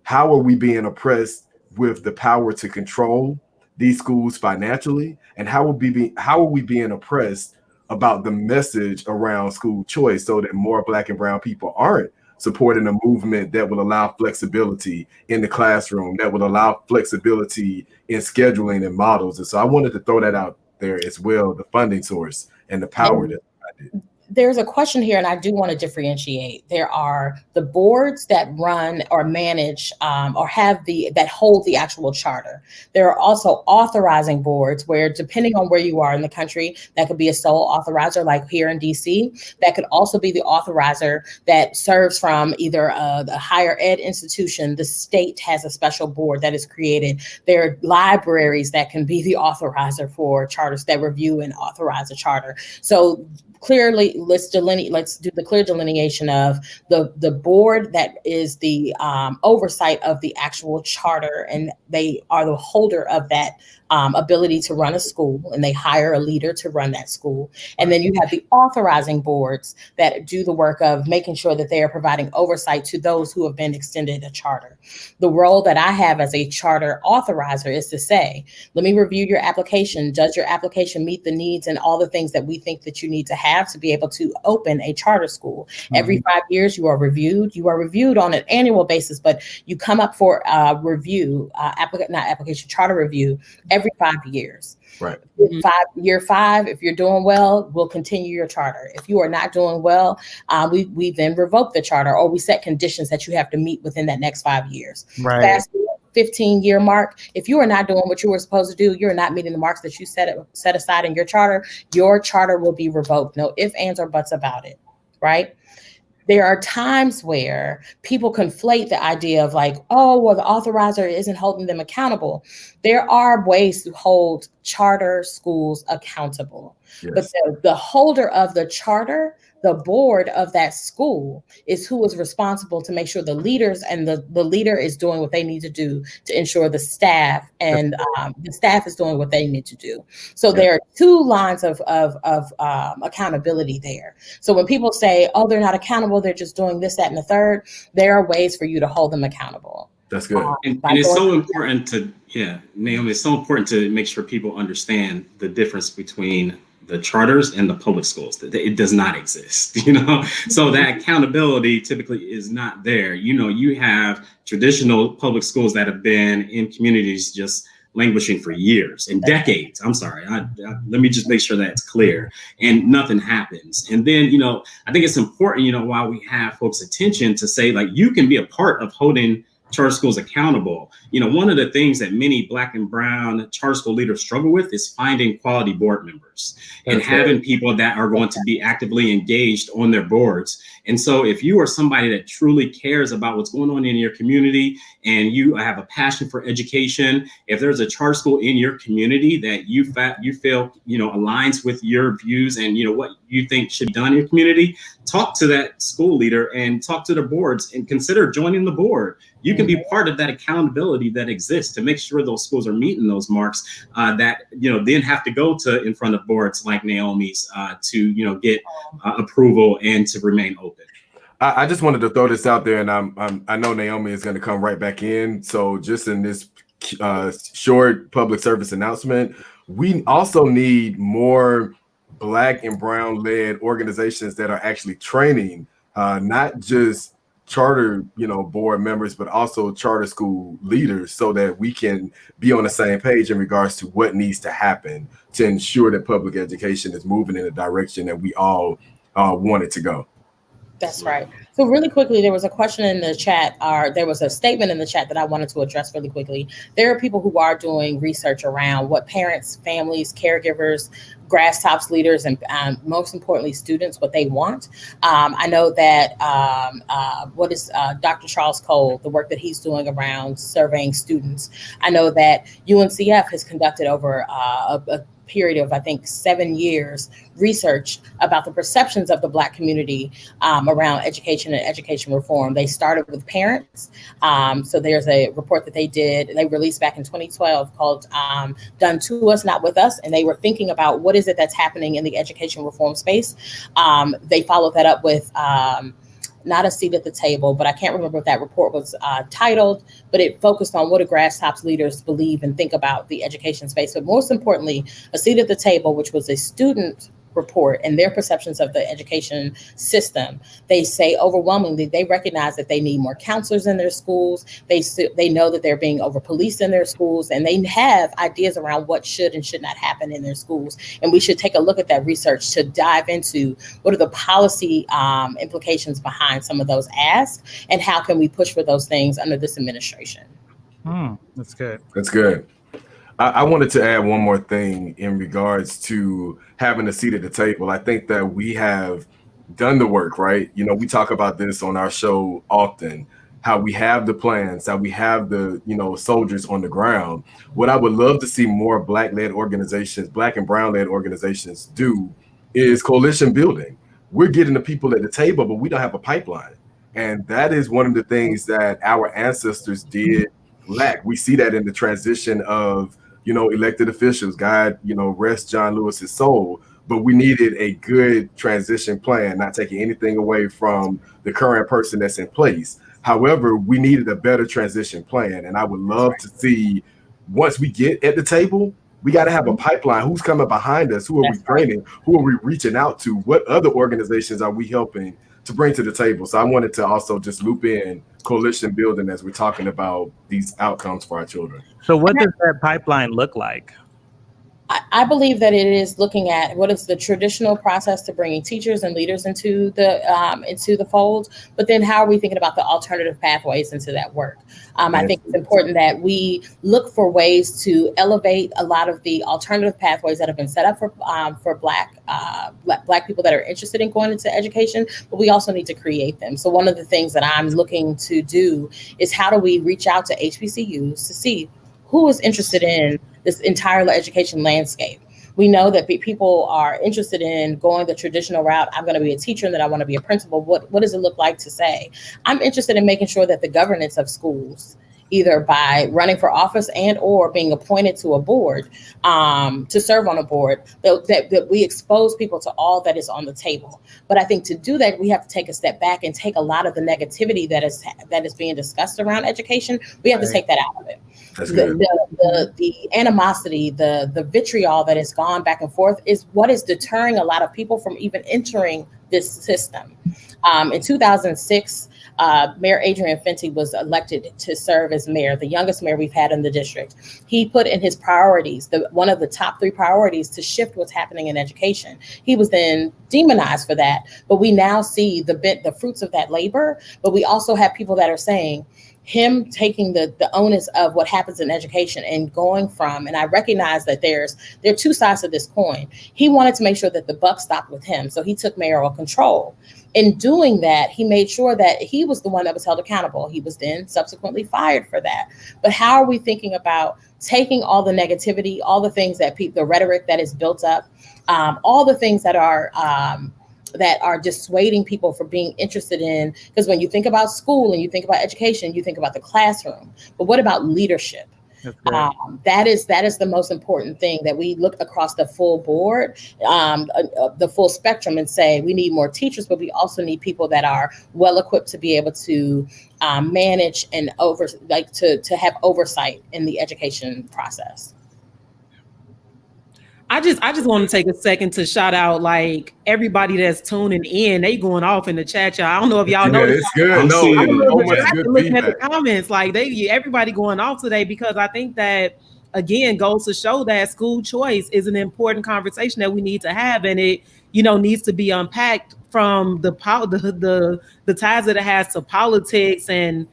how are we being oppressed with the power to control these schools financially, and how are we being oppressed about the message around school choice so that more Black and brown people aren't supporting a movement that will allow flexibility in the classroom, that will allow flexibility in scheduling and models. And so I wanted to throw that out there as well, the funding source and the power that I did. There's a question here, and I do want to differentiate. There are the boards that run or manage or have that hold the actual charter. There are also authorizing boards where, depending on where you are in the country, that could be a sole authorizer, like here in DC. That could also be the authorizer that serves from either a higher ed institution. The state has a special board that is created. There are libraries that can be the authorizer for charters that review and authorize a charter. So clearly, let's do the clear delineation of the board that is the oversight of the actual charter, and they are the holder of that ability to run a school, and they hire a leader to run that school. And then you have the authorizing boards that do the work of making sure that they are providing oversight to those who have been extended a charter. The role that I have as a charter authorizer is to say, let me review your application. Does your application meet the needs and all the things that we think that you need to have to be able to open a charter school? Mm-hmm. Every 5 years, you are reviewed. You are reviewed on an annual basis, but you come up for review, charter review every 5 years. Right. Year five, if you're doing well, we'll continue your charter. If you are not doing well, we then revoke the charter, or we set conditions that you have to meet within that next 5 years. Right. Fast 15-year mark. If you are not doing what you were supposed to do, you're not meeting the marks that you set aside in your charter will be revoked. No ifs, ands, or buts about it. Right. There are times where people conflate the idea of like, oh, well, the authorizer isn't holding them accountable. There are ways to hold charter schools accountable. Yes. But the holder of the charter, the board of that school, is who is responsible to make sure the leaders and the leader is doing what they need to do to ensure the staff and the staff is doing what they need to do. So there are two lines of accountability there. So when people say, oh, they're not accountable, they're just doing this, that, and the third, there are ways for you to hold them accountable. That's good. And it's so important Naomi, it's so important to make sure people understand the difference between the charters and the public schools. It does not exist, so that accountability typically is not there. You have traditional public schools that have been in communities just languishing for years and decades. I'm sorry. Let me just make sure that's clear, and nothing happens. And then, I think it's important, while we have folks' attention, to say, like, you can be a part of holding charter schools accountable. One of the things that many Black and brown charter school leaders struggle with is finding quality board members and having people that are going to be actively engaged on their boards. And so if you are somebody that truly cares about what's going on in your community and you have a passion for education, if there's a charter school in your community that you feel, aligns with your views and, what you think should be done in your community, talk to that school leader and talk to the boards and consider joining the board. You can be part of that accountability that exists to make sure those schools are meeting those marks that, then have to go to in front of boards like Naomi's to, get approval and to remain open. I just wanted to throw this out there, and I know Naomi is going to come right back in. So just in this short public service announcement, we also need more Black and brown led organizations that are actually training, not just charter, board members, but also charter school leaders, so that we can be on the same page in regards to what needs to happen to ensure that public education is moving in a direction that we all want it to go. That's right. So really quickly, there was a question in the chat, or there was a statement in the chat that I wanted to address really quickly. There are people who are doing research around what parents, families, caregivers, grass tops leaders, and most importantly, students, what they want. I know that Dr. Charles Cole, the work that he's doing around surveying students. I know that UNCF has conducted over a period of, I think, 7 years, research about the perceptions of the Black community around education and education reform. They started with parents. So there's a report that they released back in 2012 called Done to Us, Not With Us. And they were thinking about what is it that's happening in the education reform space. They followed that up with not a seat at the table, but I can't remember what that report was titled, but it focused on what do grassroots leaders believe and think about the education space. But most importantly, a seat at the table, which was a student report and their perceptions of the education system. They say overwhelmingly they recognize that they need more counselors in their schools. They know that they're being over policed in their schools, and they have ideas around what should and should not happen in their schools. And we should take a look at that research to dive into what are the policy implications behind some of those asks, and how can we push for those things under this administration. That's good. That's good. I wanted to add one more thing in regards to having a seat at the table. I think that we have done the work, right? You know, we talk about this on our show often, how we have the plans, how we have the, soldiers on the ground. What I would love to see more Black-led organizations, Black and Brown-led organizations do is coalition building. We're getting the people at the table, but we don't have a pipeline. And that is one of the things that our ancestors did lack. We see that in the transition of elected officials. God, rest John Lewis's soul. But we needed a good transition plan, not taking anything away from the current person that's in place. However, we needed a better transition plan. And I would love to see, once we get at the table, we got to have a pipeline. Who's coming behind us? Who are we training? Who are we reaching out to? What other organizations are we helping to bring to the table? So I wanted to also just loop in coalition building as we're talking about these outcomes for our children. So what does that pipeline look like? I believe that it is looking at what is the traditional process to bringing teachers and leaders into the fold, but then how are we thinking about the alternative pathways into that work? I think it's important that we look for ways to elevate a lot of the alternative pathways that have been set up for Black people that are interested in going into education, but we also need to create them. So one of the things that I'm looking to do is how do we reach out to HBCUs to see who is interested in this entire education landscape. We know that people are interested in going the traditional route. I'm going to be a teacher and then I want to be a principal. What does it look like to say? I'm interested in making sure that the governance of schools, either by running for office and or being appointed to a board, to serve on a board, that we expose people to all that is on the table. But I think to do that, we have to take a step back and take a lot of the negativity that is being discussed around education. We have to take that out of it. The animosity, the vitriol that has gone back and forth is what is deterring a lot of people from even entering this system. In 2006, Mayor Adrian Fenty was elected to serve as mayor, the youngest mayor we've had in the district. He put in his priorities, one of the top 3 priorities, to shift what's happening in education. He was then demonized for that, but we now see the fruits of that labor. But we also have people that are saying, him taking the onus of what happens in education and going from, and I recognize that there are 2 sides to this coin. He wanted to make sure that the buck stopped with him, so he took mayoral control. In doing that, he made sure that he was the one that was held accountable. He was then subsequently fired for that. But how are we thinking about taking all the negativity, all the things that the rhetoric that is built up, all the things that are dissuading people from being interested in, because when you think about school and you think about education, you think about the classroom, but what about leadership? That is the most important thing, that we look across the full board, the full spectrum, and say we need more teachers, but we also need people that are well equipped to be able to manage and to have oversight in the education process. I just want to take a second to shout out everybody that's tuning in. They going off in the chat, y'all. I don't know if y'all know. It's good. Looking at the comments, everybody going off today, because I think that again goes to show that school choice is an important conversation that we need to have, and it needs to be unpacked from the ties that it has to politics and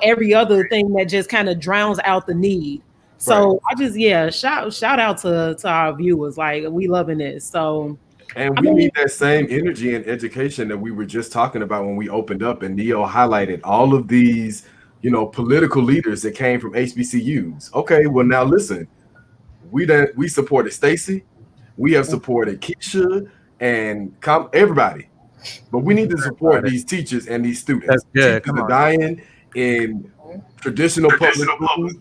every other thing that just kind of drowns out the need. So I just shout out to our viewers, we loving this. So and we need that same energy in education that we were just talking about when we opened up, and Neo highlighted all of these political leaders that came from HBCUs. Okay, well now listen, we supported Stacy, we have supported Keisha and everybody, but we need to support these teachers and these students. Teachers are dying in traditional public schools.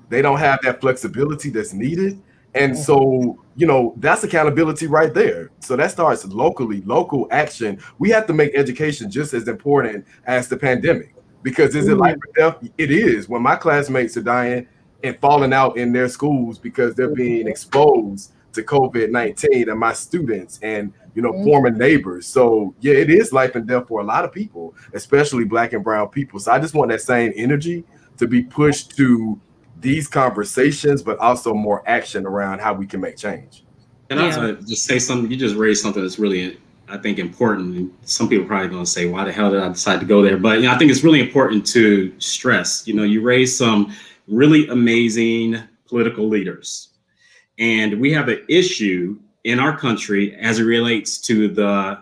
They don't have that flexibility that's needed. And so, you know, that's accountability right there. So that starts locally, local action. We have to make education just as important as the pandemic, because is it life or death? It is. When my classmates are dying and falling out in their schools because they're being exposed to COVID-19, and my students and, you know, former neighbors. So yeah, it is life and death for a lot of people, especially Black and brown people. So I just want that same energy to be pushed to these conversations, but also more action around how we can make change. And I'll just say something. You just raised something that's really, I think, important. And some people are probably going to say, why the hell did I decide to go there? But you know, I think it's really important to stress, you know, you raised some really amazing political leaders. And we have an issue in our country as it relates to the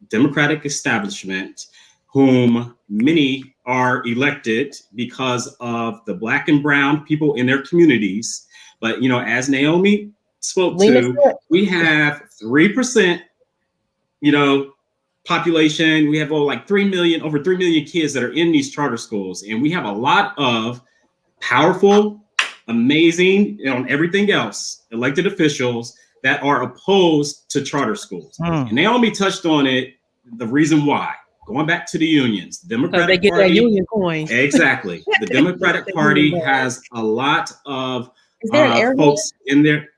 Democratic establishment, whom many are elected because of the Black and brown people in their communities. But, you know, as Naomi spoke to, we have 3%, you know, population. We have over 3 million kids that are in these charter schools. And we have a lot of powerful, amazing, you know, and everything else, elected officials that are opposed to charter schools. And Naomi touched on it, the reason why. Going back to the unions, Democratic they get Party, that union coin. Exactly. The Democratic Party has a lot of folks in there.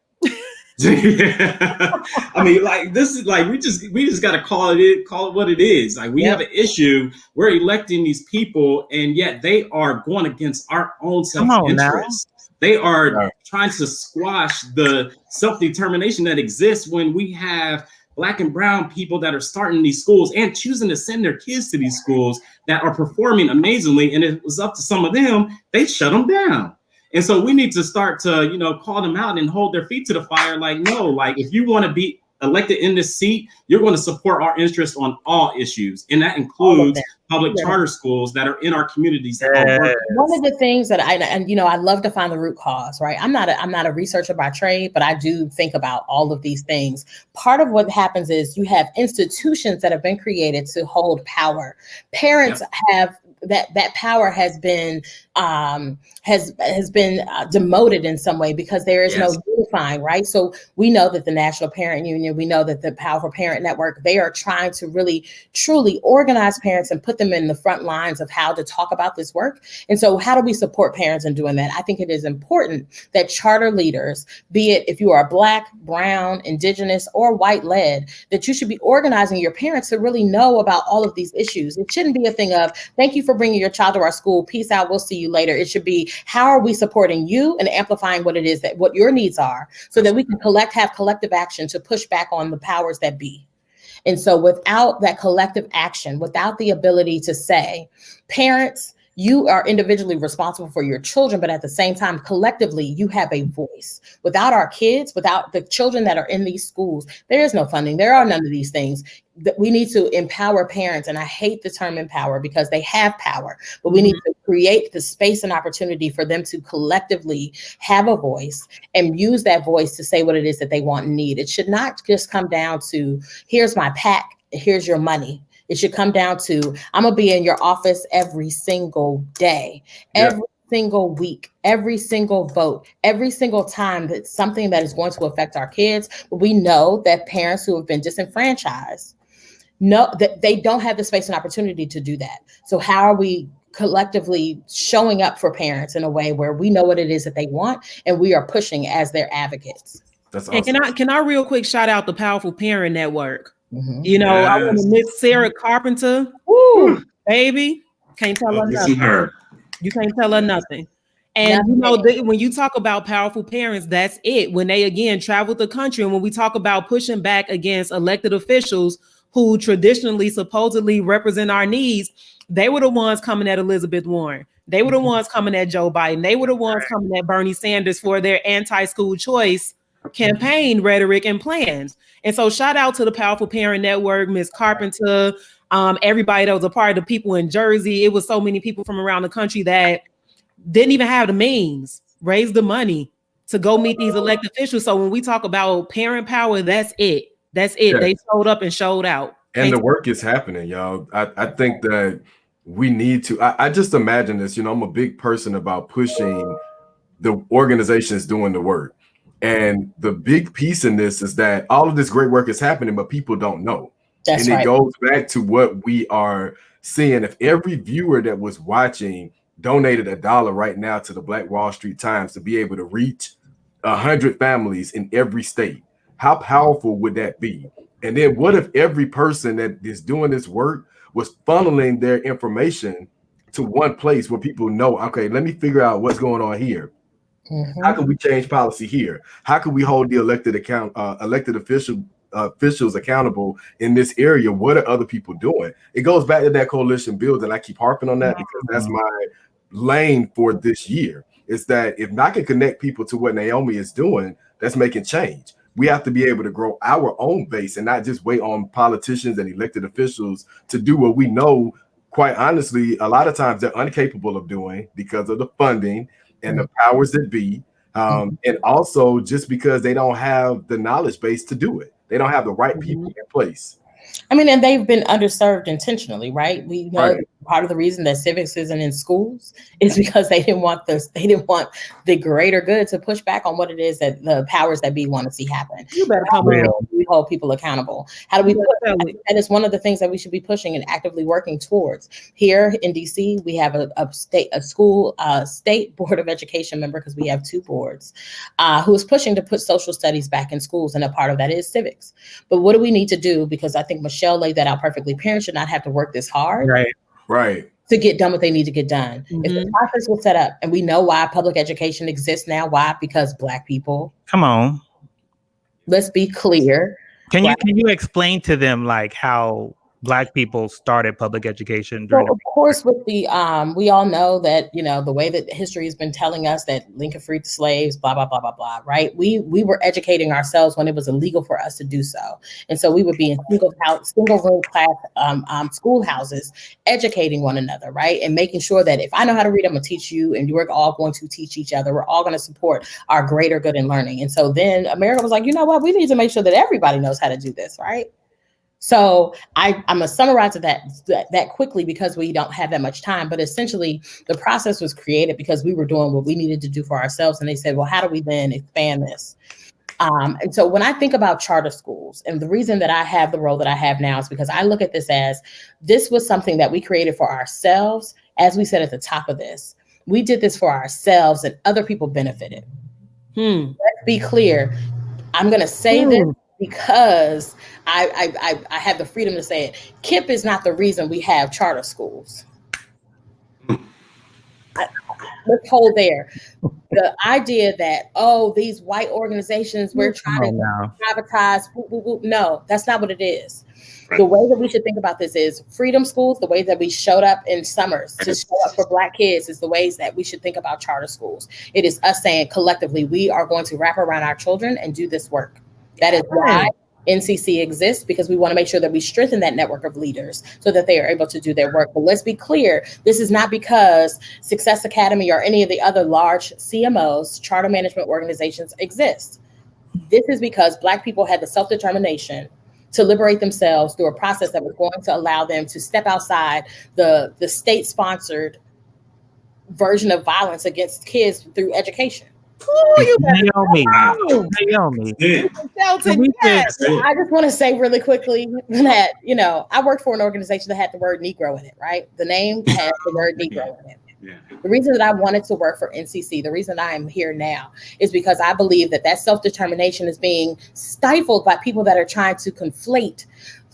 I mean, this is we just got to call it what it is. Like, we have an issue. We're electing these people, and yet they are going against our own self-interest. They are trying to squash the self-determination that exists when we have Black and brown people that are starting these schools and choosing to send their kids to these schools that are performing amazingly. And it was up to some of them, they shut them down. And so we need to start to, you know, call them out and hold their feet to the fire. Like, no, if you want to be elected in this seat, you're going to support our interests on all issues. And that includes public charter schools that are in our communities. That are one of the things that I love to find the root cause, right? I'm not a researcher by trade, but I do think about all of these things. Part of what happens is you have institutions that have been created to hold power. Parents have that power has been demoted in some way because there is no unifying, right? So we know that the National Parent Union, we know that the Powerful Parent Network, they are trying to really truly organize parents and put them in the front lines of how to talk about this work. And so how do we support parents in doing that? I think it is important that charter leaders, be it if you are Black, brown, indigenous, or white led, that you should be organizing your parents to really know about all of these issues. It shouldn't be a thing of, thank you for bringing your child to our school, peace out, we'll see you later. It should be, how are we supporting you and amplifying what it is what your needs are, so that we can have collective action to push back on the powers that be. And so without that collective action, without the ability to say, parents, you are individually responsible for your children, but at the same time, collectively, you have a voice. Without our kids, without the children that are in these schools, there is no funding. There are none of these things. That we need to empower parents. And I hate the term empower because they have power, but we need to create the space and opportunity for them to collectively have a voice and use that voice to say what it is that they want and need. It should not just come down to, here's my PAC, here's your money. It should come down to, I'm going to be in your office every single day, every single week, every single vote, every single time that's something that is going to affect our kids. But we know that parents who have been disenfranchised know that they don't have the space and opportunity to do that. So how are we collectively showing up for parents in a way where we know what it is that they want and we are pushing as their advocates? That's awesome. And can I real quick shout out the Powerful Parent Network? You know, I want to miss Sarah Carpenter. Woo, baby. Can't tell her nothing. You can't tell her nothing. And you know, when you talk about powerful parents, that's it. When they again travel the country, and when we talk about pushing back against elected officials who traditionally supposedly represent our needs, they were the ones coming at Elizabeth Warren. They were the ones coming at Joe Biden. They were the ones coming at Bernie Sanders for their anti-school choice campaign rhetoric and plans. And so shout out to the Powerful Parent Network, Ms. Carpenter, everybody that was a part of the people in Jersey. It was so many people from around the country that didn't even have the means, raise the money to go meet these elected officials. So when we talk about parent power, that's it. That's it. Yeah. They showed up and showed out. And the work is happening, y'all. I think that we need to, I just imagine this, you know, I'm a big person about pushing the organizations doing the work. And the big piece in this is that all of this great work is happening, but people don't know. That's and right. It goes back to what we are seeing. If every viewer that was watching donated $1 right now to the Black Wall Street Times to be able to reach 100 families in every state, how powerful would that be? And then what if every person that is doing this work was funneling their information to one place where people know, okay, let me figure out what's going on here. How can we change policy here? How can we hold the elected officials accountable in this area? What are other people doing? It goes back to that coalition building. I keep harping on that because that's my lane for this year. Is that if I can connect people to what Naomi is doing, that's making change. We have to be able to grow our own base and not just wait on politicians and elected officials to do what we know, quite honestly, a lot of times they're incapable of doing because of the funding and the powers that be. And also just because they don't have the knowledge base to do it. They don't have the right people in place. I mean, and they've been underserved intentionally, right? We know part of the reason that civics isn't in schools is because they didn't want the greater good to push back on what it is that the powers that be want to see happen. You better come on. We hold people accountable. How do we that is one of the things that we should be pushing and actively working towards. Here in DC, we have a state board of education member, because we have two boards, who is pushing to put social studies back in schools, and a part of that is civics. But what do we need to do? Because I think Michelle laid that out perfectly. Parents should not have to work this hard. Right. To get done what they need to get done. If the process was set up, and we know why public education exists now, why? Because Black people. Come on. Let's be clear. Can you explain to them like how Black people started public education? So of course, with the we all know that, you know, the way that history has been telling us that Lincoln freed the slaves, blah blah blah blah blah. Right? We were educating ourselves when it was illegal for us to do so, and so we would be in single room class schoolhouses, educating one another, right, and making sure that if I know how to read, I'm gonna teach you, and we're all going to teach each other. We're all going to support our greater good in learning. And so then America was like, you know what, we need to make sure that everybody knows how to do this, right? So I'm gonna summarize that quickly because we don't have that much time. But essentially, the process was created because we were doing what we needed to do for ourselves, and they said, "Well, how do we then expand this?" And so when I think about charter schools, and the reason that I have the role that I have now is because I look at this as this was something that we created for ourselves. As we said at the top of this, we did this for ourselves, and other people benefited. Let's be clear. I'm gonna say this because I have the freedom to say it. KIPP is not the reason we have charter schools. Let's hold there. The idea that, these white organizations, we're trying to privatize. No, that's not what it is. The way that we should think about this is freedom schools, the way that we showed up in summers to show up for Black kids is the ways that we should think about charter schools. It is us saying collectively, we are going to wrap around our children and do this work. That is why NCC exists, because we want to make sure that we strengthen that network of leaders so that they are able to do their work. But let's be clear, this is not because Success Academy or any of the other large CMOs, charter management organizations, exist. This is because Black people had the self-determination to liberate themselves through a process that was going to allow them to step outside the state-sponsored version of violence against kids through education. Naomi. Shelton, yes. I just want to say really quickly that, I worked for an organization that had the word Negro in it, right? The name has the word Negro in it. Yeah. The reason that I wanted to work for NCC, the reason I am here now, is because I believe that self-determination is being stifled by people that are trying to conflate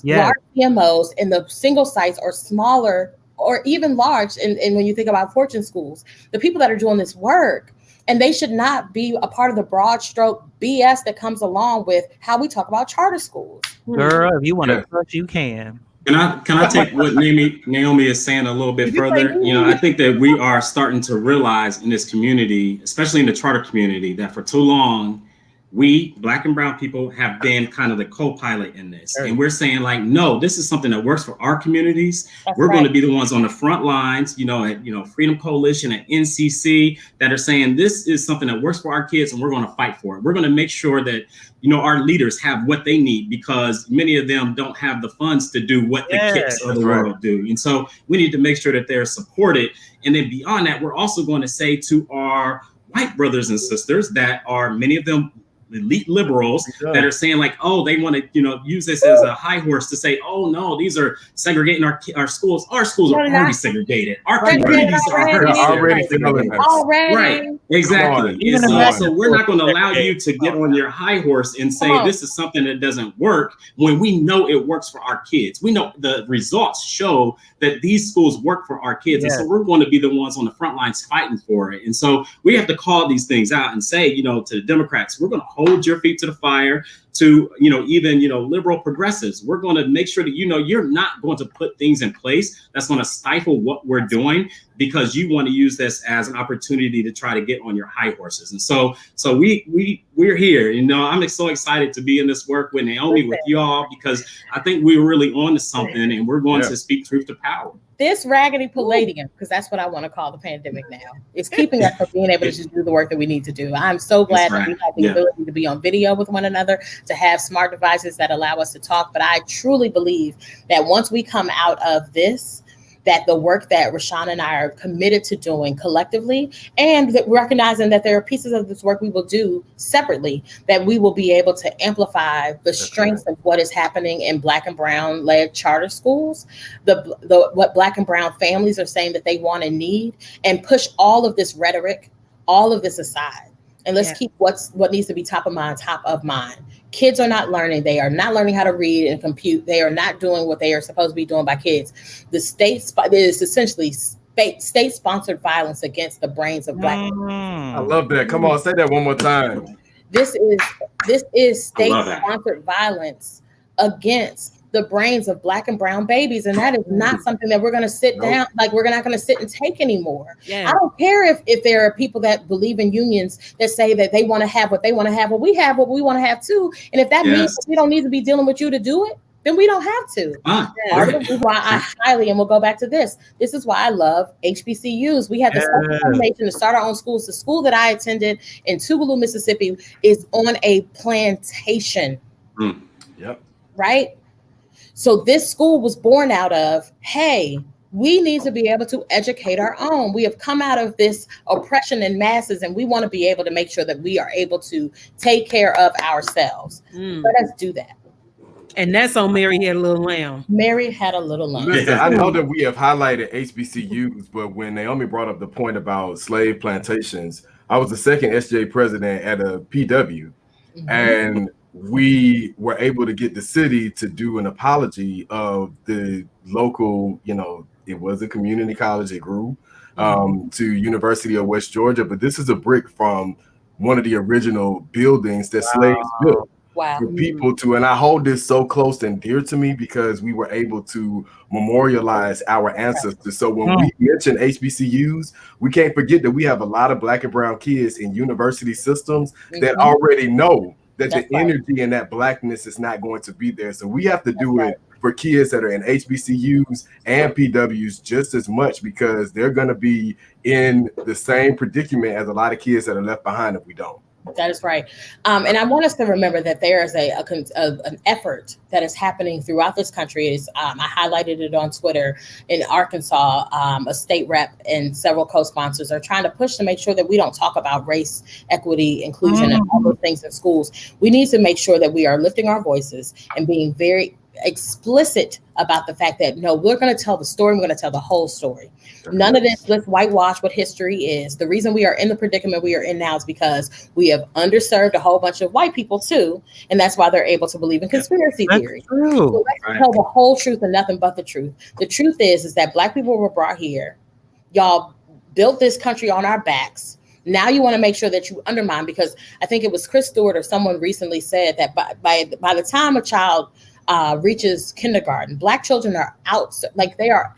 large CMOs in the single sites or smaller or even large. And when you think about fortune schools, the people that are doing this work, and they should not be a part of the broad stroke BS that comes along with how we talk about charter schools. Girl, if you want to touch, you can. Can I take what Naomi is saying a little bit further? I think that we are starting to realize in this community, especially in the charter community, that for too long, we Black and brown people have been kind of the co-pilot in this. And we're saying like, no, this is something that works for our communities. We're going to be the ones on the front lines, at Freedom Coalition and NCC that are saying this is something that works for our kids and we're going to fight for it. We're going to make sure that, our leaders have what they need because many of them don't have the funds to do what the kids of the world do. And so we need to make sure that they're supported. And then beyond that, we're also going to say to our white brothers and sisters that are many of them elite liberals that are saying like, oh, they want to, you know, use this as a high horse to say, oh no, these are segregating our schools. Our schools are already segregated. Our communities are already segregated. Right, exactly. So we're not going to allow you to get on your high horse and say this is something that doesn't work when we know it works for our kids. We know the results show that these schools work for our kids. And so we're going to be the ones on the front lines fighting for it. And so we have to call these things out and say, you know, to the Democrats, we're going to hold your feet to the fire. To, you know, even, you know, liberal progressives, we're going to make sure that, you know, you're not going to put things in place that's going to stifle what we're doing because you want to use this as an opportunity to try to get on your high horses. And so we're here. You know, I'm so excited to be in this work with Naomi, with y'all, because I think we're really on to something, and we're going to speak truth to power. This raggedy palladium, because that's what I want to call the pandemic now, is keeping us from being able to just do the work that we need to do. I'm so glad that we have the ability to be on video with one another, to have smart devices that allow us to talk. But I truly believe that once we come out of this, that the work that Rashaun and I are committed to doing collectively, and that recognizing that there are pieces of this work we will do separately, that we will be able to amplify the strengths of what is happening in Black and Brown led charter schools, what Black and Brown families are saying that they want and need, and push all of this rhetoric, all of this aside. And let's keep what needs to be top of mind. Kids are not learning. They are not learning how to read and compute. They are not doing what they are supposed to be doing by kids. The state is essentially state-sponsored violence against the brains of Black people. I love that. Come on, say that one more time. This is state-sponsored violence against the brains of Black and Brown babies. And that is not something that we're going to sit down, like we're not going to sit and take anymore. I don't care if there are people that believe in unions that say that they want to have what they want to have. Well, we have what we want to have too. And if that means that we don't need to be dealing with you to do it, then we don't have to. This is why I highly, and we'll go back to this. This is why I love HBCUs. We had the formation to start our own schools. The school that I attended in Tougaloo, Mississippi is on a plantation. Right? So this school was born out of, hey, we need to be able to educate our own. We have come out of this oppression in masses, and we want to be able to make sure that we are able to take care of ourselves. Let us do that. And that's on Mary Had a Little Lamb. Mary Had a Little Lamb. Listen, I know that we have highlighted HBCUs, but when Naomi brought up the point about slave plantations, I was the second SJ president at a PW, and we were able to get the city to do an apology of the local, you know, it was a community college, it grew to University of West Georgia, but this is a brick from one of the original buildings that slaves built for people to, and I hold this so close and dear to me because we were able to memorialize our ancestors. So when we mention HBCUs, we can't forget that we have a lot of Black and Brown kids in university systems that already know that the energy and that Blackness is not going to be there. So we have to do it for kids that are in HBCUs and PWs just as much, because they're going to be in the same predicament as a lot of kids that are left behind if we don't. That is right. And I want us to remember that there is an effort that is happening throughout this country. I highlighted it on Twitter. In Arkansas, a state rep and several co-sponsors are trying to push to make sure that we don't talk about race, equity, inclusion, and all those things in schools. We need to make sure that we are lifting our voices and being very explicit about the fact that, no, we're going to tell the story. We're going to tell the whole story. None of this, let's whitewash what history is. The reason we are in the predicament we are in now is because we have underserved a whole bunch of white people too. And that's why they're able to believe in conspiracy theory. So let's tell the whole truth and nothing but the truth. The truth is that Black people were brought here. Y'all built this country on our backs. Now you want to make sure that you undermine, because I think it was Chris Stewart or someone recently said that by the time a child reaches kindergarten, Black children are out, like they are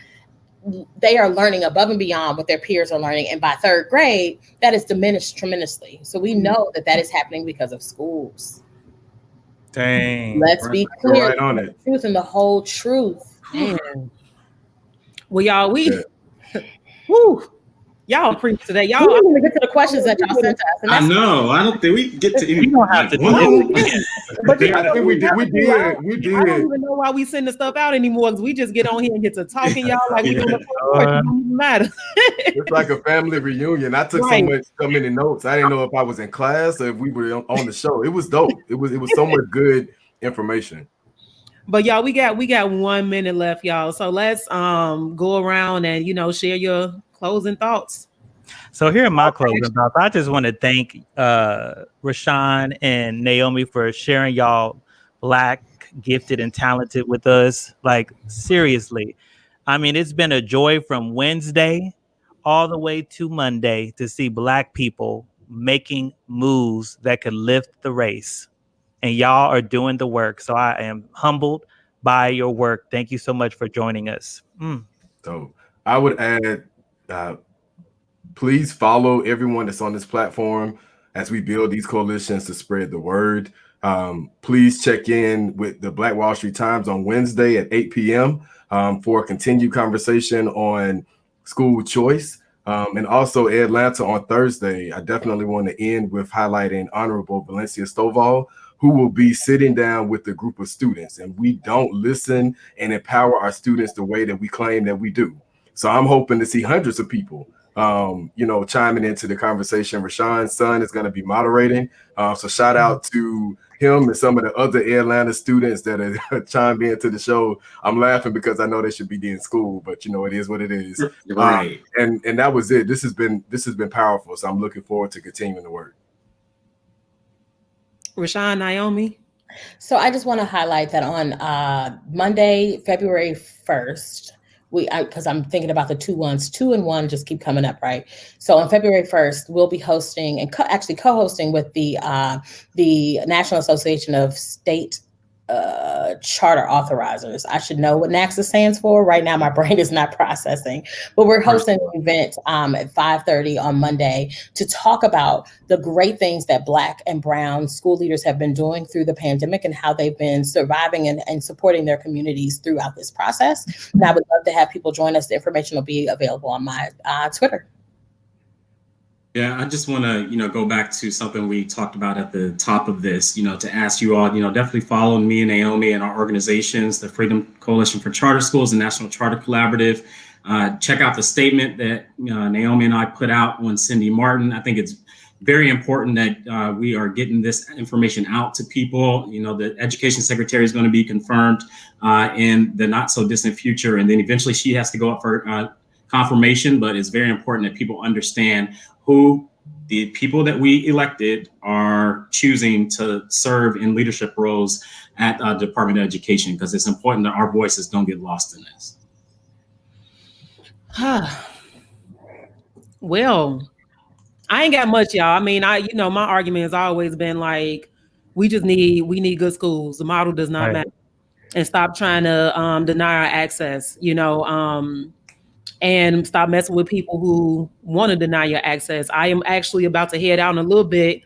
learning above and beyond what their peers are learning. And by third grade, that is diminished tremendously. So we know that is happening because of schools. Dang. Let's be clear on the truth and the whole truth. Well, y'all, woo. Y'all preach today. Y'all. We didn't even get to the questions that y'all sent us. And I know. I don't think we get to any. You don't have to do it. But I think we did. I don't even know why we send the stuff out anymore, because we just get on here and get to talking, y'all, like we on the court. It don't even matter. It's like a family reunion. I took so many notes. I didn't know if I was in class or if we were on the show. It was dope. It was so much good information. But y'all, we got 1 minute left, y'all. So let's go around and share your closing thoughts. So here are my closing thoughts. I just want to thank Rashaun and Naomi for sharing y'all Black, gifted, and talented with us. Like, seriously. I mean, it's been a joy from Wednesday all the way to Monday to see Black people making moves that could lift the race. And y'all are doing the work. So I am humbled by your work. Thank you so much for joining us. So I would add, please follow everyone that's on this platform as we build these coalitions to spread the word. Please check in with the Black Wall Street Times on Wednesday at 8 p.m. For a continued conversation on school choice. And also Atlanta on Thursday. I definitely want to end with highlighting Honorable Valencia Stovall, who will be sitting down with a group of students. And we don't listen and empower our students the way that we claim that we do. So I'm hoping to see hundreds of people chiming into the conversation. Rashaun's son is going to be moderating. So shout out to him and some of the other Atlanta students that have chimed into the show. I'm laughing because I know they should be in school, but it is what it is. Right. And that was it. This has been powerful. So I'm looking forward to continuing the work. Rashaun, Naomi. So I just want to highlight that on Monday, February 1st, because I'm thinking about the 2 and 1 just keep coming up, right? So on February 1st, we'll be hosting and co-hosting with the National Association of State Charter Authorizers. I should know what NACSA stands for. Right now, my brain is not processing, but we're hosting an event at 5:30 on Monday to talk about the great things that Black and Brown school leaders have been doing through the pandemic and how they've been surviving and supporting their communities throughout this process. And I would love to have people join us. The information will be available on my Twitter. Yeah, I just want to, go back to something we talked about at the top of this, to ask you all, definitely follow me and Naomi and our organizations, the Freedom Coalition for Charter Schools and National Charter Collaborative. Check out the statement that Naomi and I put out on Cindy Martin. I think it's very important that we are getting this information out to people. The education secretary is going to be confirmed in the not so distant future. And then eventually she has to go up for confirmation, but it's very important that people understand who the people that we elected are choosing to serve in leadership roles at the Department of Education, because it's important that our voices don't get lost in this. Well, I ain't got much, y'all. I mean, my argument has always been like, we need good schools. The model does not matter, and stop trying to deny our access. And stop messing with people who want to deny your access. I am actually about to head out in a little bit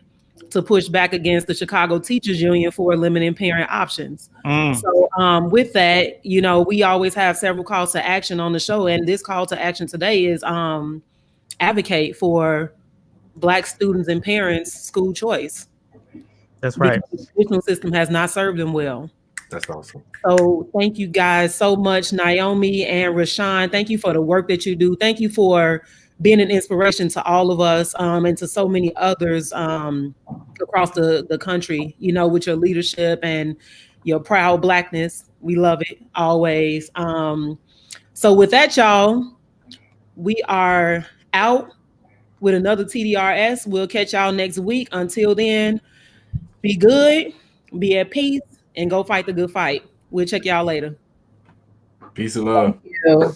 to push back against the Chicago Teachers Union for limiting parent options. So with that, we always have several calls to action on the show. And this call to action today is advocate for Black students and parents' school choice. That's right. Because the educational system has not served them well. That's awesome. So thank you guys so much, Naomi and Rashaun. Thank you for the work that you do. Thank you for being an inspiration to all of us and to so many others across the country, with your leadership and your proud Blackness. We love it always. So with that, y'all, we are out with another TDRS. We'll catch y'all next week. Until then, be good, be at peace, and go fight the good fight. We'll check y'all later. Peace and love. Thank you.